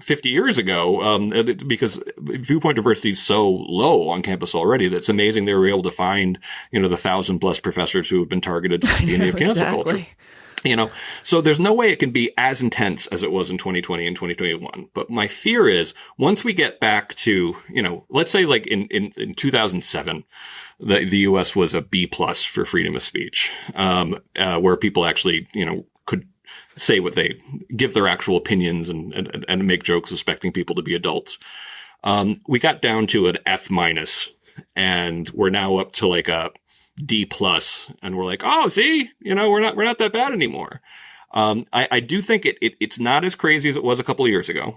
50 years ago, because viewpoint diversity is so low on campus already that it's amazing they were able to find, the 1,000+ professors who have been targeted since the beginning of cancel culture. So there's no way it can be as intense as it was in 2020 and 2021. But my fear is once we get back to, let's say like in 2007, the U.S. was a B+ for freedom of speech, where people actually, could say what they give their actual opinions and make jokes expecting people to be adults. We got down to an F-, and we're now up to like a D+, and we're like, oh, see, we're not that bad anymore. I do think it's not as crazy as it was a couple of years ago.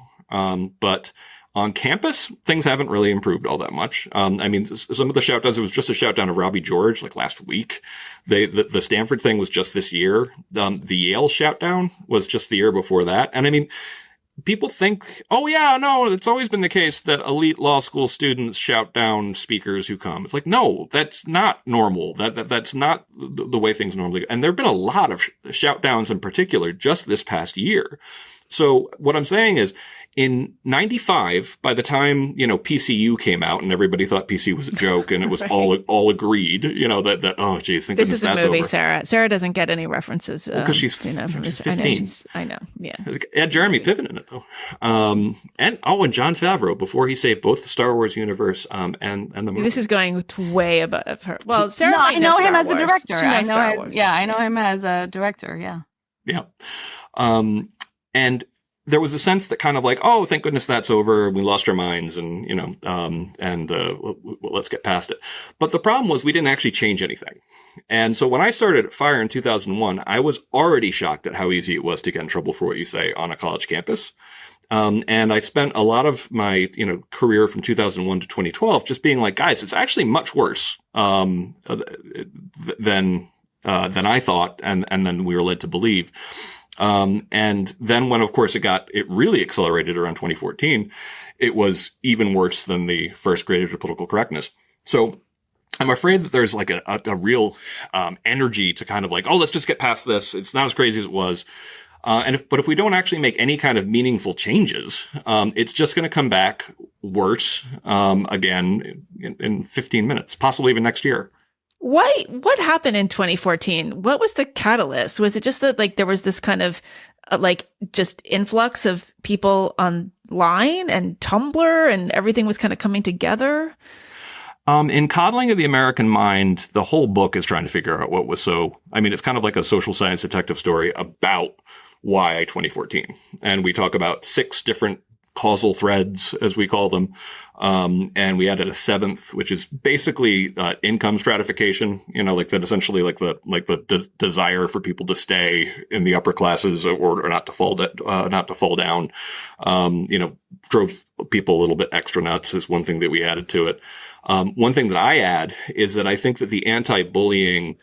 But on campus, things haven't really improved all that much. I mean, some of the shoutdowns, it was just a shoutdown of Robbie George like last week. The Stanford thing was just this year. The Yale shoutdown was just the year before that. And I mean, people think, oh yeah, no, it's always been the case that elite law school students shout down speakers who come. It's like, no, that's not normal. That's not the way things normally go. And there have been a lot of shout downs in particular just this past year. So what I'm saying is, in 95, by the time, PCU came out and everybody thought PC was a joke and it was right. all agreed, that, oh, geez, thank this goodness is a that's movie, over. Sarah. Sarah doesn't get any references. Because she's 15. I know. Yeah. It had Jeremy Piven in it, though. And Jon Favreau, before he saved both the Star Wars universe and the movie. This is going way above her. Well, Sarah, I know him as a director. I know him as a director. Yeah. Yeah. And there was a sense that kind of like, oh, thank goodness that's over. We lost our minds and, let's get past it. But the problem was we didn't actually change anything. And so when I started at FIRE in 2001, I was already shocked at how easy it was to get in trouble for what you say on a college campus. And I spent a lot of my, career from 2001 to 2012 just being like, guys, it's actually much worse than I thought and then we were led to believe. And then when, of course, it really accelerated around 2014, it was even worse than the first grade of political correctness. So I'm afraid that there's like a real, energy to kind of like, oh, let's just get past this. It's not as crazy as it was. But if we don't actually make any kind of meaningful changes, it's just going to come back worse, again in 15 minutes, possibly even next year. What happened in 2014? What was the catalyst? Was it just that like there was this kind of just influx of people online and Tumblr and everything was kind of coming together? In Coddling of the American Mind, the whole book is trying to figure out what was it's kind of like a social science detective story about why 2014. And we talk about 6 different causal threads, as we call them. And we added a 7th, which is basically income stratification, essentially the desire for people to stay in the upper classes or not to fall down, drove people a little bit extra nuts is one thing that we added to it. One thing that I add is that I think that the anti-bullying,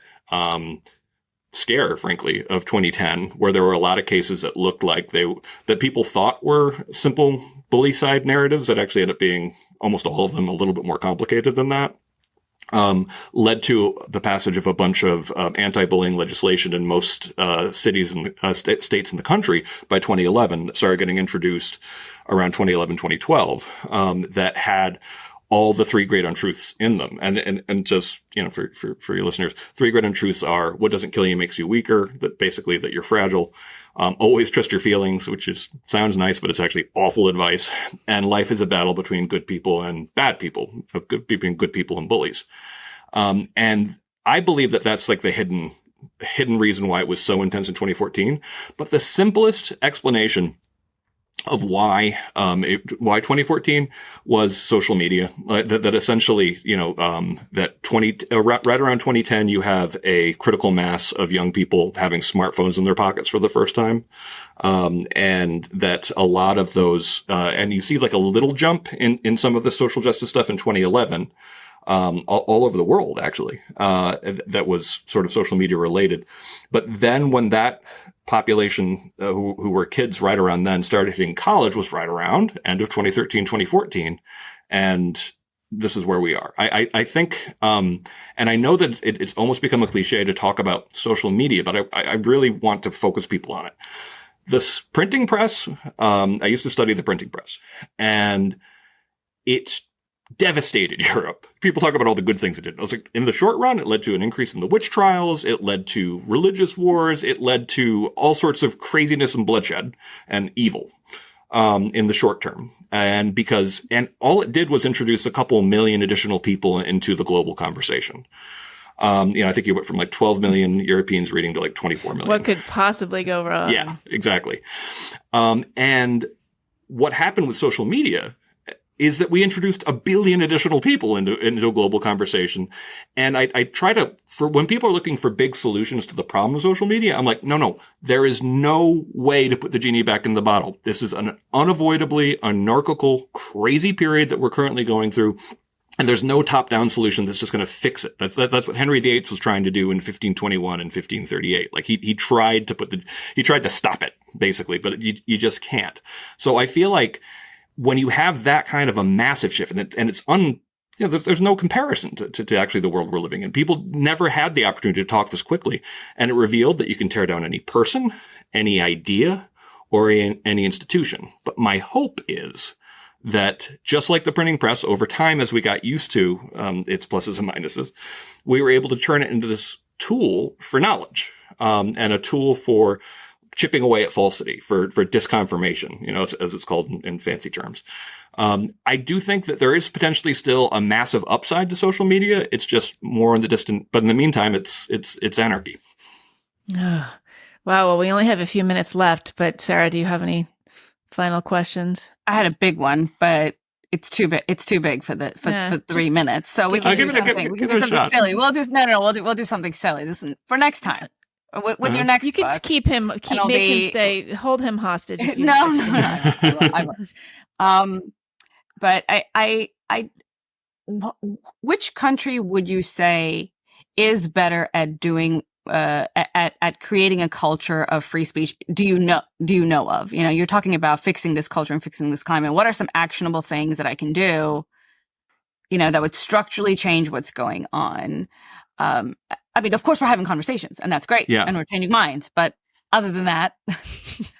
scare, frankly, of 2010, where there were a lot of cases that looked like that people thought were simple bully side narratives that actually ended up being almost all of them a little bit more complicated than that, led to the passage of a bunch of anti-bullying legislation in most cities and states in the country by 2011 that started getting introduced around 2011, 2012, that had all the 3 great untruths in them. And just, for your listeners, 3 great untruths are what doesn't kill you makes you weaker, that you're fragile, always trust your feelings, which sounds nice, but it's actually awful advice. And life is a battle between good people and bad people, between good people and bullies. And I believe that that's like the hidden reason why it was so intense in 2014. But the simplest explanation of why 2014 was social media, that essentially, that right around 2010, you have a critical mass of young people having smartphones in their pockets for the first time. And that a lot of those, and you see like a little jump in some of the social justice stuff in 2011, all over the world, actually, that was sort of social media related. But then when that population who were kids right around then started hitting college was right around end of 2013, 2014. And this is where we are. I think, and I know that it's almost become a cliche to talk about social media, but I really want to focus people on it. This printing press, I used to study the printing press, and it's devastated Europe. People talk about all the good things it did. I was like, in the short run, it led to an increase in the witch trials. It led to religious wars. It led to all sorts of craziness and bloodshed and evil, in the short term. And all it did was introduce a couple million additional people into the global conversation. I think you went from like 12 million Europeans reading to like 24 million. What could possibly go wrong? Yeah, exactly. And what happened with social media is that we introduced a billion additional people into a global conversation. And I try to, when people are looking for big solutions to the problem of social media, I'm like, no, there is no way to put the genie back in the bottle. This is an unavoidably anarchical, crazy period that we're currently going through. And there's no top-down solution that's just going to fix it. That's what Henry VIII was trying to do in 1521 and 1538. Like he tried to stop it, basically, but you just can't. So I feel like when you have that kind of a massive shift, there's no comparison to actually the world we're living in. People never had the opportunity to talk this quickly, and it revealed that you can tear down any person, any idea, or any institution. But my hope is that just like the printing press, over time, as we got used to its pluses and minuses, we were able to turn it into this tool for knowledge, and a tool for chipping away at falsity, for disconfirmation, as it's called in fancy terms. I do think that there is potentially still a massive upside to social media. It's just more in the distant, but in the meantime, it's anarchy. Wow. Well, we only have a few minutes left, but Sarah, do you have any final questions? I had a big one, but it's too big. It's too big for 3 minutes. So we can do something. We can do something silly. We'll do something silly. This one for next time. With your next you can book, make him stay, hold him hostage. If you no. I won't. But which country would you say is better at doing at creating a culture of free speech? Do you know of? You're talking about fixing this culture and fixing this climate. What are some actionable things that I can do, that would structurally change what's going on? Of course, we're having conversations, and that's great. Yeah. And we're changing minds. But other than that,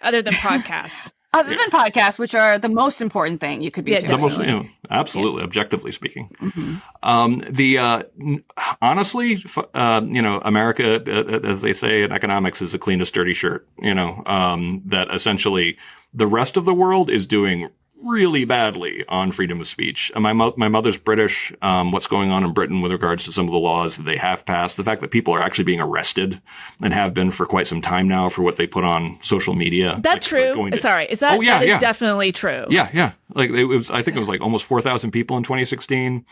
other than podcasts, which are the most important thing you could be doing. Absolutely, objectively speaking. Mm-hmm. Honestly, America, as they say in economics, is the cleanest dirty shirt. That essentially the rest of the world is doing really badly on freedom of speech. My mother's British. What's going on in Britain with regards to some of the laws that they have passed, the fact that people are actually being arrested and have been for quite some time now for what they put on social media. That's true. Sorry, is that? That is definitely true. Yeah. Like I think it was like almost 4,000 people in 2016.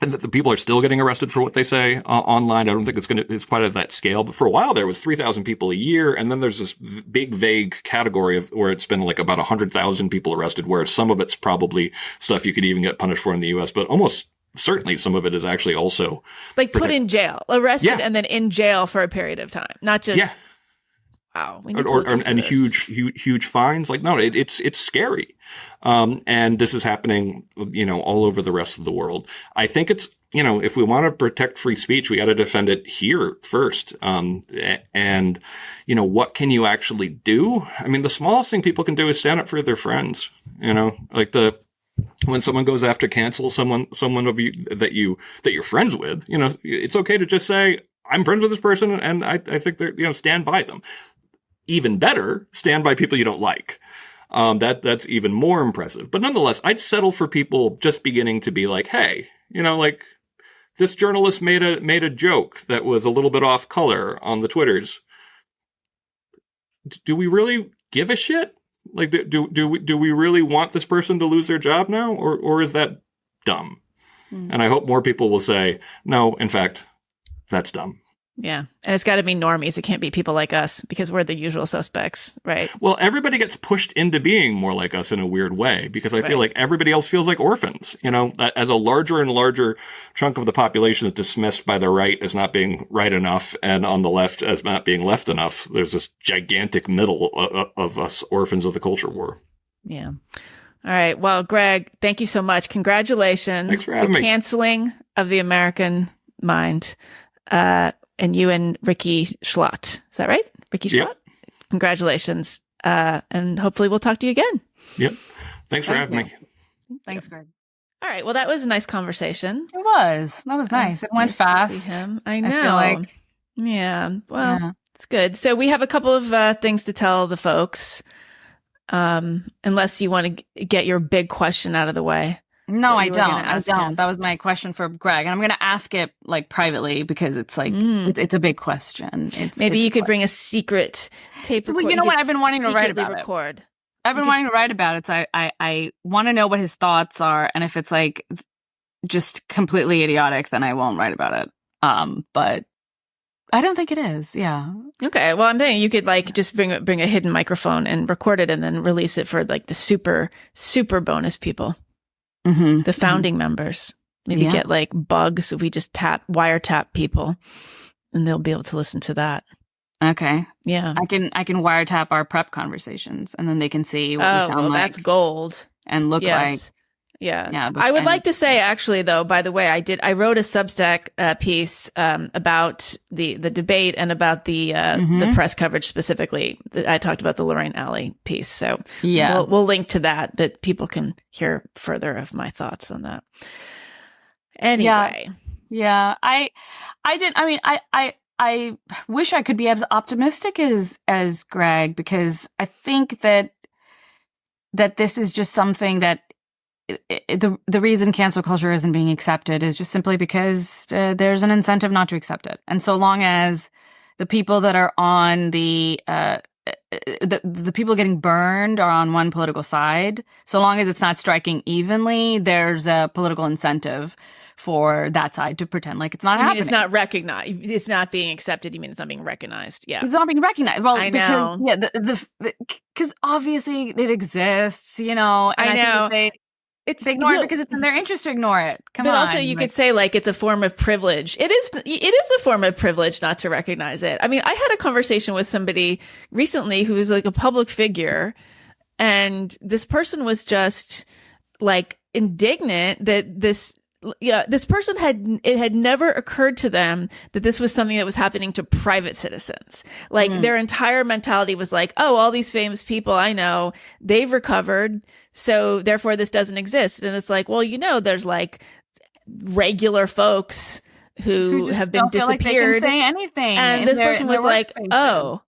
And that the people are still getting arrested for what they say online. I don't think it's quite at that scale. But for a while there was 3,000 people a year. And then there's this big vague category of where it's been like about 100,000 people arrested, where some of it's probably stuff you could even get punished for in the U.S. But almost certainly some of it is actually also like put in jail, arrested, and then in jail for a period of time, not just. Yeah. Wow. And huge fines. Like, no, it's scary. And this is happening, all over the rest of the world. I think it's, if we want to protect free speech, we got to defend it here first. And what can you actually do? I mean, the smallest thing people can do is stand up for their friends, like when someone goes after cancel someone of you that you're friends with, it's okay to just say, I'm friends with this person and I think they're, stand by them. Even better, stand by people you don't like. That's even more impressive. But nonetheless, I'd settle for people just beginning to be like, hey, like this journalist made a joke that was a little bit off color on the Twitters. Do we really give a shit? Like, do we really want this person to lose their job now, or is that dumb? And I hope more people will say, no, in fact, that's dumb. Yeah. And it's got to be normies. It can't be people like us because we're the usual suspects, right? Well, everybody gets pushed into being more like us in a weird way because I feel like everybody else feels like orphans, as a larger and larger chunk of the population is dismissed by the right as not being right enough and on the left as not being left enough. There's this gigantic middle of us orphans of the culture war. Yeah. All right. Well, Greg, thank you so much. Congratulations. Thanks for having me. Canceling of the American mind. And you and Rikki Schlott. Is that right? Rikki Schlott? Yep. Congratulations. And hopefully we'll talk to you again. Yep. Thanks for having me. Thanks, Greg. All right. Well, that was a nice conversation. It was. That was nice. It went fast. To see him. I know. I feel like. Yeah. Well, it's good. So we have a couple of things to tell the folks. Unless you want to get your big question out of the way. No, I don't. I don't. That was my question for Greg. And I'm going to ask it like privately because it's like, it's a big question. Maybe you could bring a secret tape recorder. Well, you know what? I've been wanting to write about it. I've been wanting to write about it. So I want to know what his thoughts are. And if it's like just completely idiotic, then I won't write about it. But I don't think it is. Yeah. Okay. Well, I'm saying you could like just bring a hidden microphone and record it and then release it for like the super bonus people. Mm-hmm. The founding members. Maybe get like bugs if we just wiretap people and they'll be able to listen to that. Okay. Yeah. I can wiretap our prep conversations and then they can see what we sound like. That's gold. And look like. Yeah. I would like to say actually though, by the way, I wrote a Substack piece about the debate and about the press coverage specifically. I talked about the Lorraine Alley piece. So we'll link to that people can hear further of my thoughts on that. Anyway. Yeah. I wish I could be as optimistic as Greg, because I think that this is just something that the reason cancel culture isn't being accepted is just simply because there's an incentive not to accept it. And so long as the people that are on the people getting burned are on one political side, so long as it's not striking evenly, there's a political incentive for that side to pretend like it's not happening. It's not recognized. It's not being accepted. You mean it's not being recognized? Yeah, it's not being recognized. Well, I know. Because obviously it exists. You know, and I know. They ignore it because it's in their interest to ignore it. But also you could say like it's a form of privilege. It is a form of privilege not to recognize it. I mean, I had a conversation with somebody recently who was like a public figure, and this person was just like indignant that this person had never occurred to them that this was something that was happening to private citizens. Like their entire mentality was like, oh, all these famous people I know, they've recovered, so therefore this doesn't exist. And it's like, well, there's like regular folks who have been disappeared. Like they can say anything. And this person was like, oh.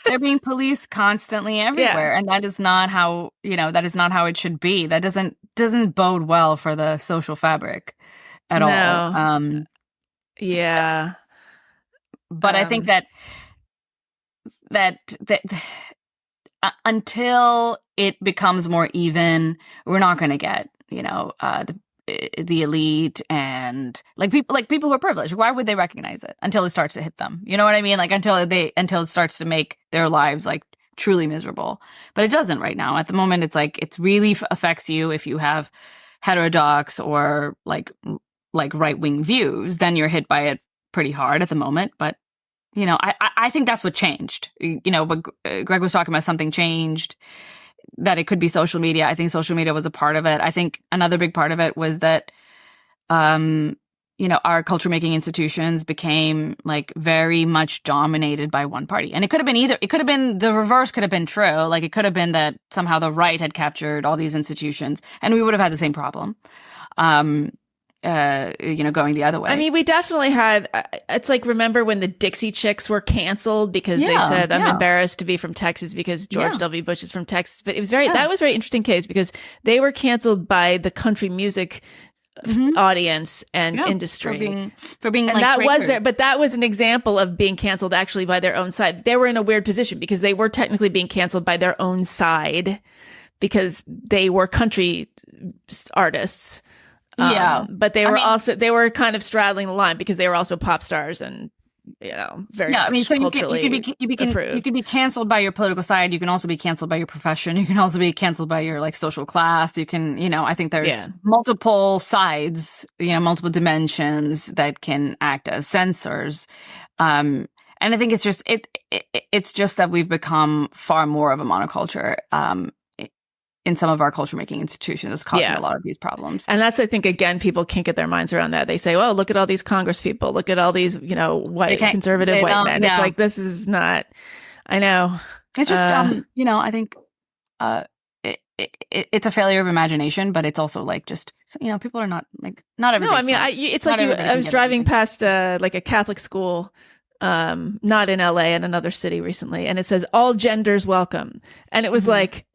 They're being policed constantly everywhere. Yeah. And that is not how, that is not how it should be. That doesn't bode well for the social fabric at all. Yeah. But I think that until it becomes more even, we're not going to get, the elite and like people who are privileged. Why would they recognize it until it starts to hit them? You know what I mean? Like until it starts to make their lives like truly miserable. But it doesn't right now. At the moment, it's like it really affects you if you have heterodox or like right-wing views. Then you're hit by it pretty hard at the moment. But I think that's what changed. But Greg was talking about something changed. That it could be social media. I think social media was a part of it. I think another big part of it was that, our culture making institutions became like very much dominated by one party. And it could have been it could have been the reverse could have been true. Like it could have been that somehow the right had captured all these institutions and we would have had the same problem. Going the other way. I mean, we definitely had, it's like, remember when the Dixie Chicks were canceled because they said, I'm embarrassed to be from Texas because George W. Bush is from Texas. But it was that was a very interesting case because they were canceled by the country music audience and industry. For being and like that traitors. was there, but that was an example of being canceled actually by their own side. They were in a weird position because they were technically being canceled by their own side because they were country artists. But they were kind of straddling the line because they were also pop stars and, very much culturally approved. You can be canceled by your political side. You can also be canceled by your profession. You can also be canceled by your like social class. You can, I think there's multiple sides, multiple dimensions that can act as censors. And I think it's just that we've become far more of a monoculture. in some of our culture making institutions is causing a lot of these problems. And that's, I think, again, people can't get their minds around that. They say, well, look at all these Congress people, look at all these, white conservative white men. It's like, this is not, I know. It's just, I think it's a failure of imagination, but it's also like just, people are not everybody. No, I mean, it's like I was driving past like a Catholic school, not in LA, in another city recently, and it says all genders welcome. And it was like,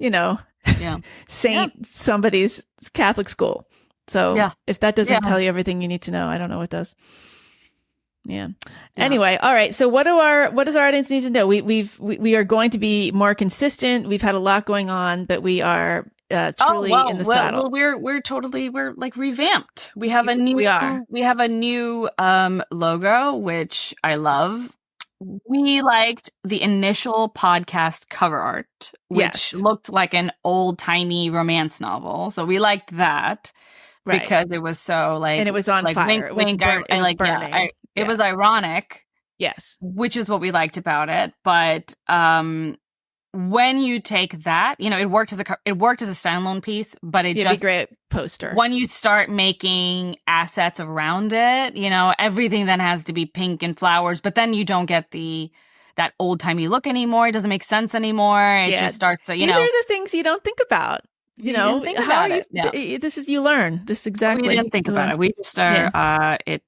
Saint somebody's Catholic school. So if that doesn't tell you everything you need to know, I don't know what does. Yeah. Anyway, all right. So what does our audience need to know? We are going to be more consistent. We've had a lot going on, but we are truly in the saddle. Well, we're like revamped. We have a new logo, which I love. We liked the initial podcast cover art, which looked like an old timey romance novel. So we liked that. Right. Because it was so like, and it was on fire. It was burning. It was ironic. Yes, which is what we liked about it. But when you take that, it worked as a standalone piece. But it'd be a great poster. When you start making assets around it, everything then has to be pink and flowers. But then you don't get that old timey look anymore. It doesn't make sense anymore. It just starts to These are the things you don't think about. This is, you learn this exactly. We didn't think about it. We just are, it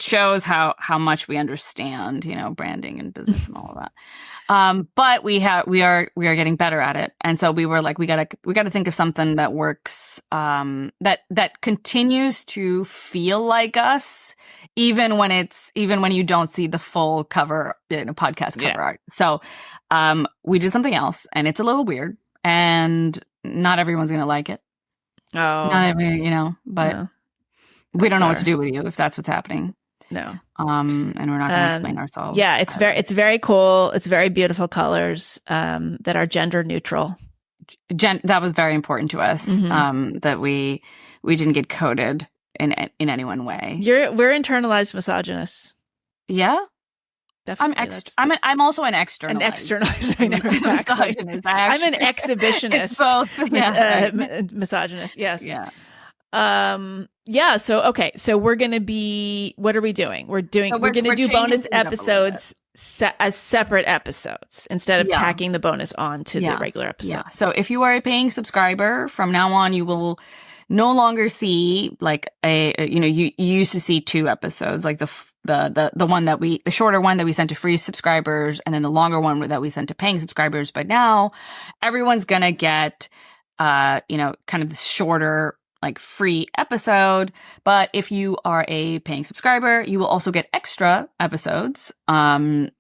shows how much we understand, branding and business and all of that. But we are getting better at it. And so we were like, we gotta think of something that works, that continues to feel like us, even when you don't see the full cover, podcast cover art. So, we did something else, and it's a little weird, and not everyone's going to like it. Oh. Not every, but we don't know what to do with you if that's what's happening. No. And we're not going to explain ourselves. Yeah, it's very cool. It's very beautiful colors that are gender neutral. That was very important to us, that we didn't get coded in any one way. We're internalized misogynists. Yeah. Definitely. I'm also an externalizer. An externalizer. I know, exactly. I'm an exhibitionist. Both. Misogynist. Yes. Yeah. So we're going to be, what are we doing? We're going to do bonus episodes as separate episodes instead of tacking the bonus on to the regular episode. Yeah. So if you are a paying subscriber, from now on, you will no longer see like you used to see 2 episodes, like the one the shorter one that we sent to free subscribers, and then the longer one that we sent to paying subscribers. But now everyone's gonna get kind of the shorter, like, free episode. But if you are a paying subscriber, you will also get extra episodes, 2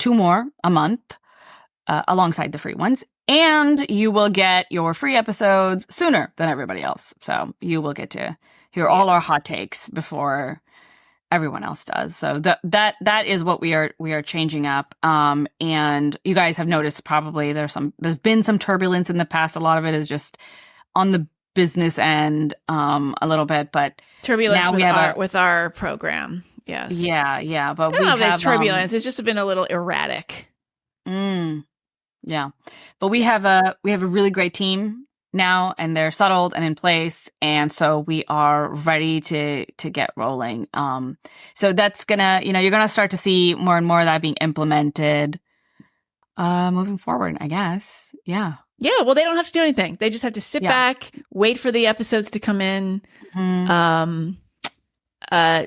more a month, alongside the free ones. And you will get your free episodes sooner than everybody else. So you will get to hear all our hot takes before everyone else does. So that is what we are changing up. And you guys have noticed probably there's been some turbulence in the past. A lot of it is just on the business end, a little bit, but turbulence with our program. Yes. Yeah. But we have turbulence. It's just been a little erratic. Yeah. But we have a really great team now, and they're settled and in place, and so we are ready to get rolling. So that's gonna, you're gonna start to see more and more of that being implemented moving forward, I guess. Yeah. Yeah, well, they don't have to do anything. They just have to sit back, wait for the episodes to come in, join our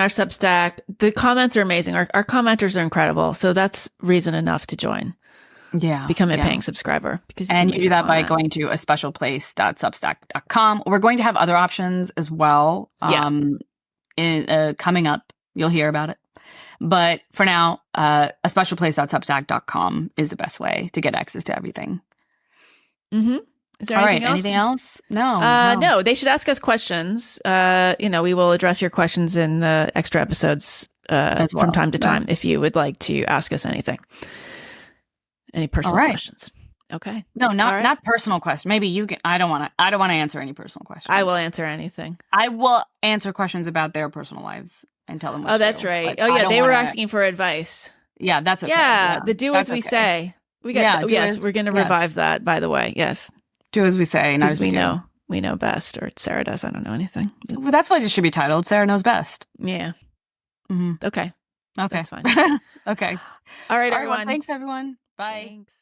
Substack. The comments are amazing. Our commenters are incredible. So that's reason enough to join. Yeah. Become a paying subscriber. Because you do that by going to aspecialplace.substack.com. We're going to have other options as well. Coming up, you'll hear about it. But for now, aspecialplace.substack.com is the best way to get access to everything. Mm-hmm. Is there anything else? No. No, they should ask us questions. We will address your questions in the extra episodes from time to time if you would like to ask us anything. Any personal questions? Okay. No, not personal questions. Maybe you can. I don't want to answer any personal questions. I will answer anything. I will answer questions about their personal lives and tell them what to do. That's right. Oh yeah, they were asking for advice. Yeah, that's okay. Yeah, the do as we say. We got. Yes, we're going to revive that. By the way, yes. Do as we say, not as we do. We know best, or Sarah does. I don't know anything. Well, that's why it should be titled Sarah Knows Best. Yeah. Mm-hmm. Okay. That's fine. Okay. All right, everyone. Well, thanks, everyone. Bye. Thanks.